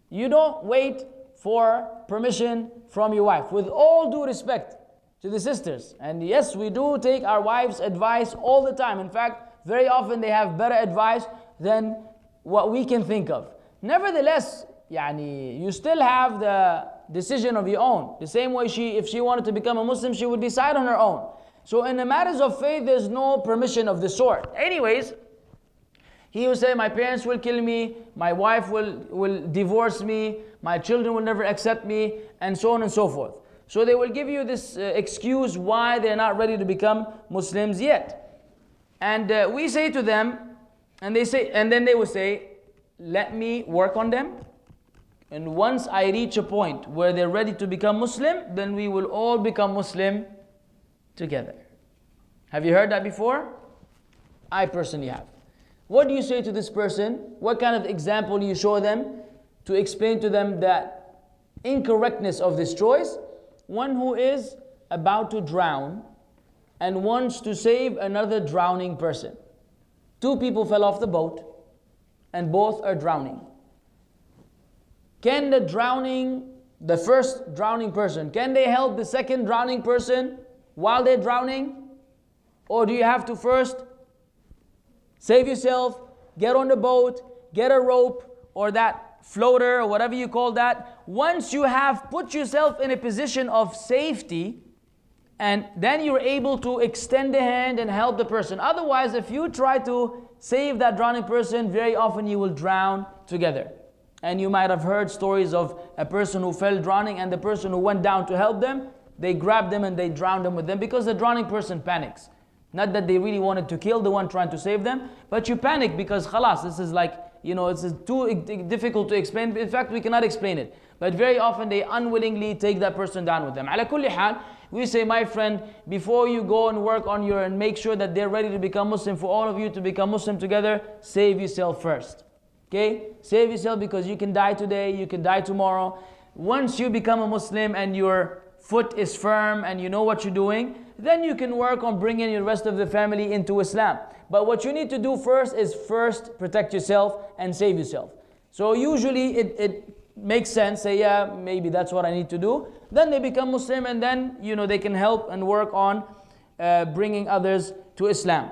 You don't wait for permission from your wife. With all due respect to the sisters. And yes, we do take our wives' advice all the time. In fact, very often they have better advice than what we can think of. Nevertheless, you still have the decision of your own. The same way if she wanted to become a Muslim, she would decide on her own. So in the matters of faith, there's no permission of the sort. Anyways, he will say, my parents will kill me, my wife will divorce me, my children will never accept me, and so on and so forth. So they will give you this excuse why they're not ready to become Muslims yet. And we say to them, and then they will say, let me work on them. And once I reach a point where they're ready to become Muslim, then we will all become Muslim together. Have you heard that before? I personally have. What do you say to this person? What kind of example do you show them to explain to them that incorrectness of this choice? One who is about to drown and wants to save another drowning person. Two people fell off the boat and both are drowning. Can the first drowning person, can they help the second drowning person while they're drowning? Or do you have to first save yourself, get on the boat, get a rope or that floater or whatever you call that? Once you have put yourself in a position of safety, and then you're able to extend the hand and help the person. Otherwise, if you try to save that drowning person, very often you will drown together. And you might have heard stories of a person who fell drowning and the person who went down to help them, they grabbed them and they drowned them with them because the drowning person panics. Not that they really wanted to kill the one trying to save them, but you panic because khalas, this is like, it's too difficult to explain. In fact, we cannot explain it. But very often they unwillingly take that person down with them. Ala kulli hal, we say, my friend, before you go and work on and make sure that they're ready to become Muslim, for all of you to become Muslim together, save yourself first. Okay? Save yourself, because you can die today, you can die tomorrow. Once you become a Muslim and your foot is firm and you know what you're doing, then you can work on bringing the rest of the family into Islam. But what you need to do first is protect yourself and save yourself. So usually it makes sense, say, yeah, maybe that's what I need to do. Then they become Muslim, and then they can help and work on bringing others to Islam.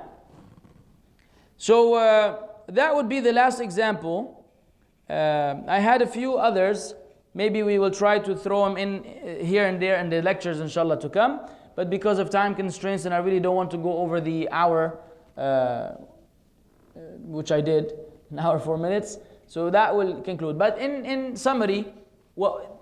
So that would be the last example. I had a few others. Maybe we will try to throw them in here and there in the lectures, inshallah, to come. But because of time constraints, and I really don't want to go over the hour, which I did, an hour 4 minutes. So that will conclude. But in summary,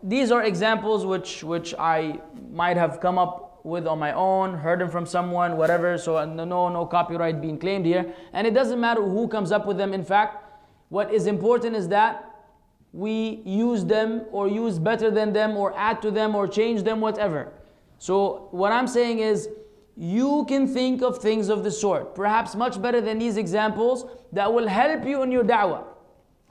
these are examples which I might have come up with on my own, heard them from someone, whatever. So no copyright being claimed here. And it doesn't matter who comes up with them. In fact, what is important is that we use them or use better than them or add to them or change them, whatever. So what I'm saying is, you can think of things of the sort, perhaps much better than these examples, that will help you in your da'wah.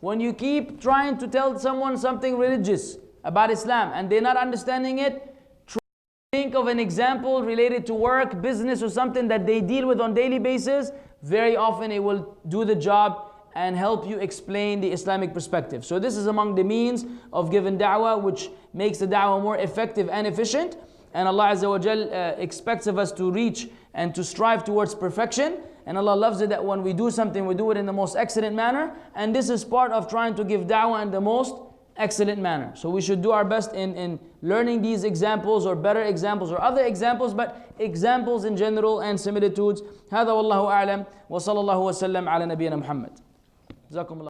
When you keep trying to tell someone something religious about Islam and they're not understanding it, try to think of an example related to work, business, or something that they deal with on daily basis. Very often it will do the job and help you explain the Islamic perspective. So this is among the means of giving da'wah, which makes the da'wah more effective and efficient. And Allah Azza wa Jal expects of us to reach and to strive towards perfection. And Allah loves it that when we do something, we do it in the most excellent manner. And this is part of trying to give da'wah in the most excellent manner. So we should do our best in learning these examples or better examples or other examples, but examples in general and similitudes. هذا والله أعلم وصلى الله وسلم على نبينا محمد. جزاكم الله.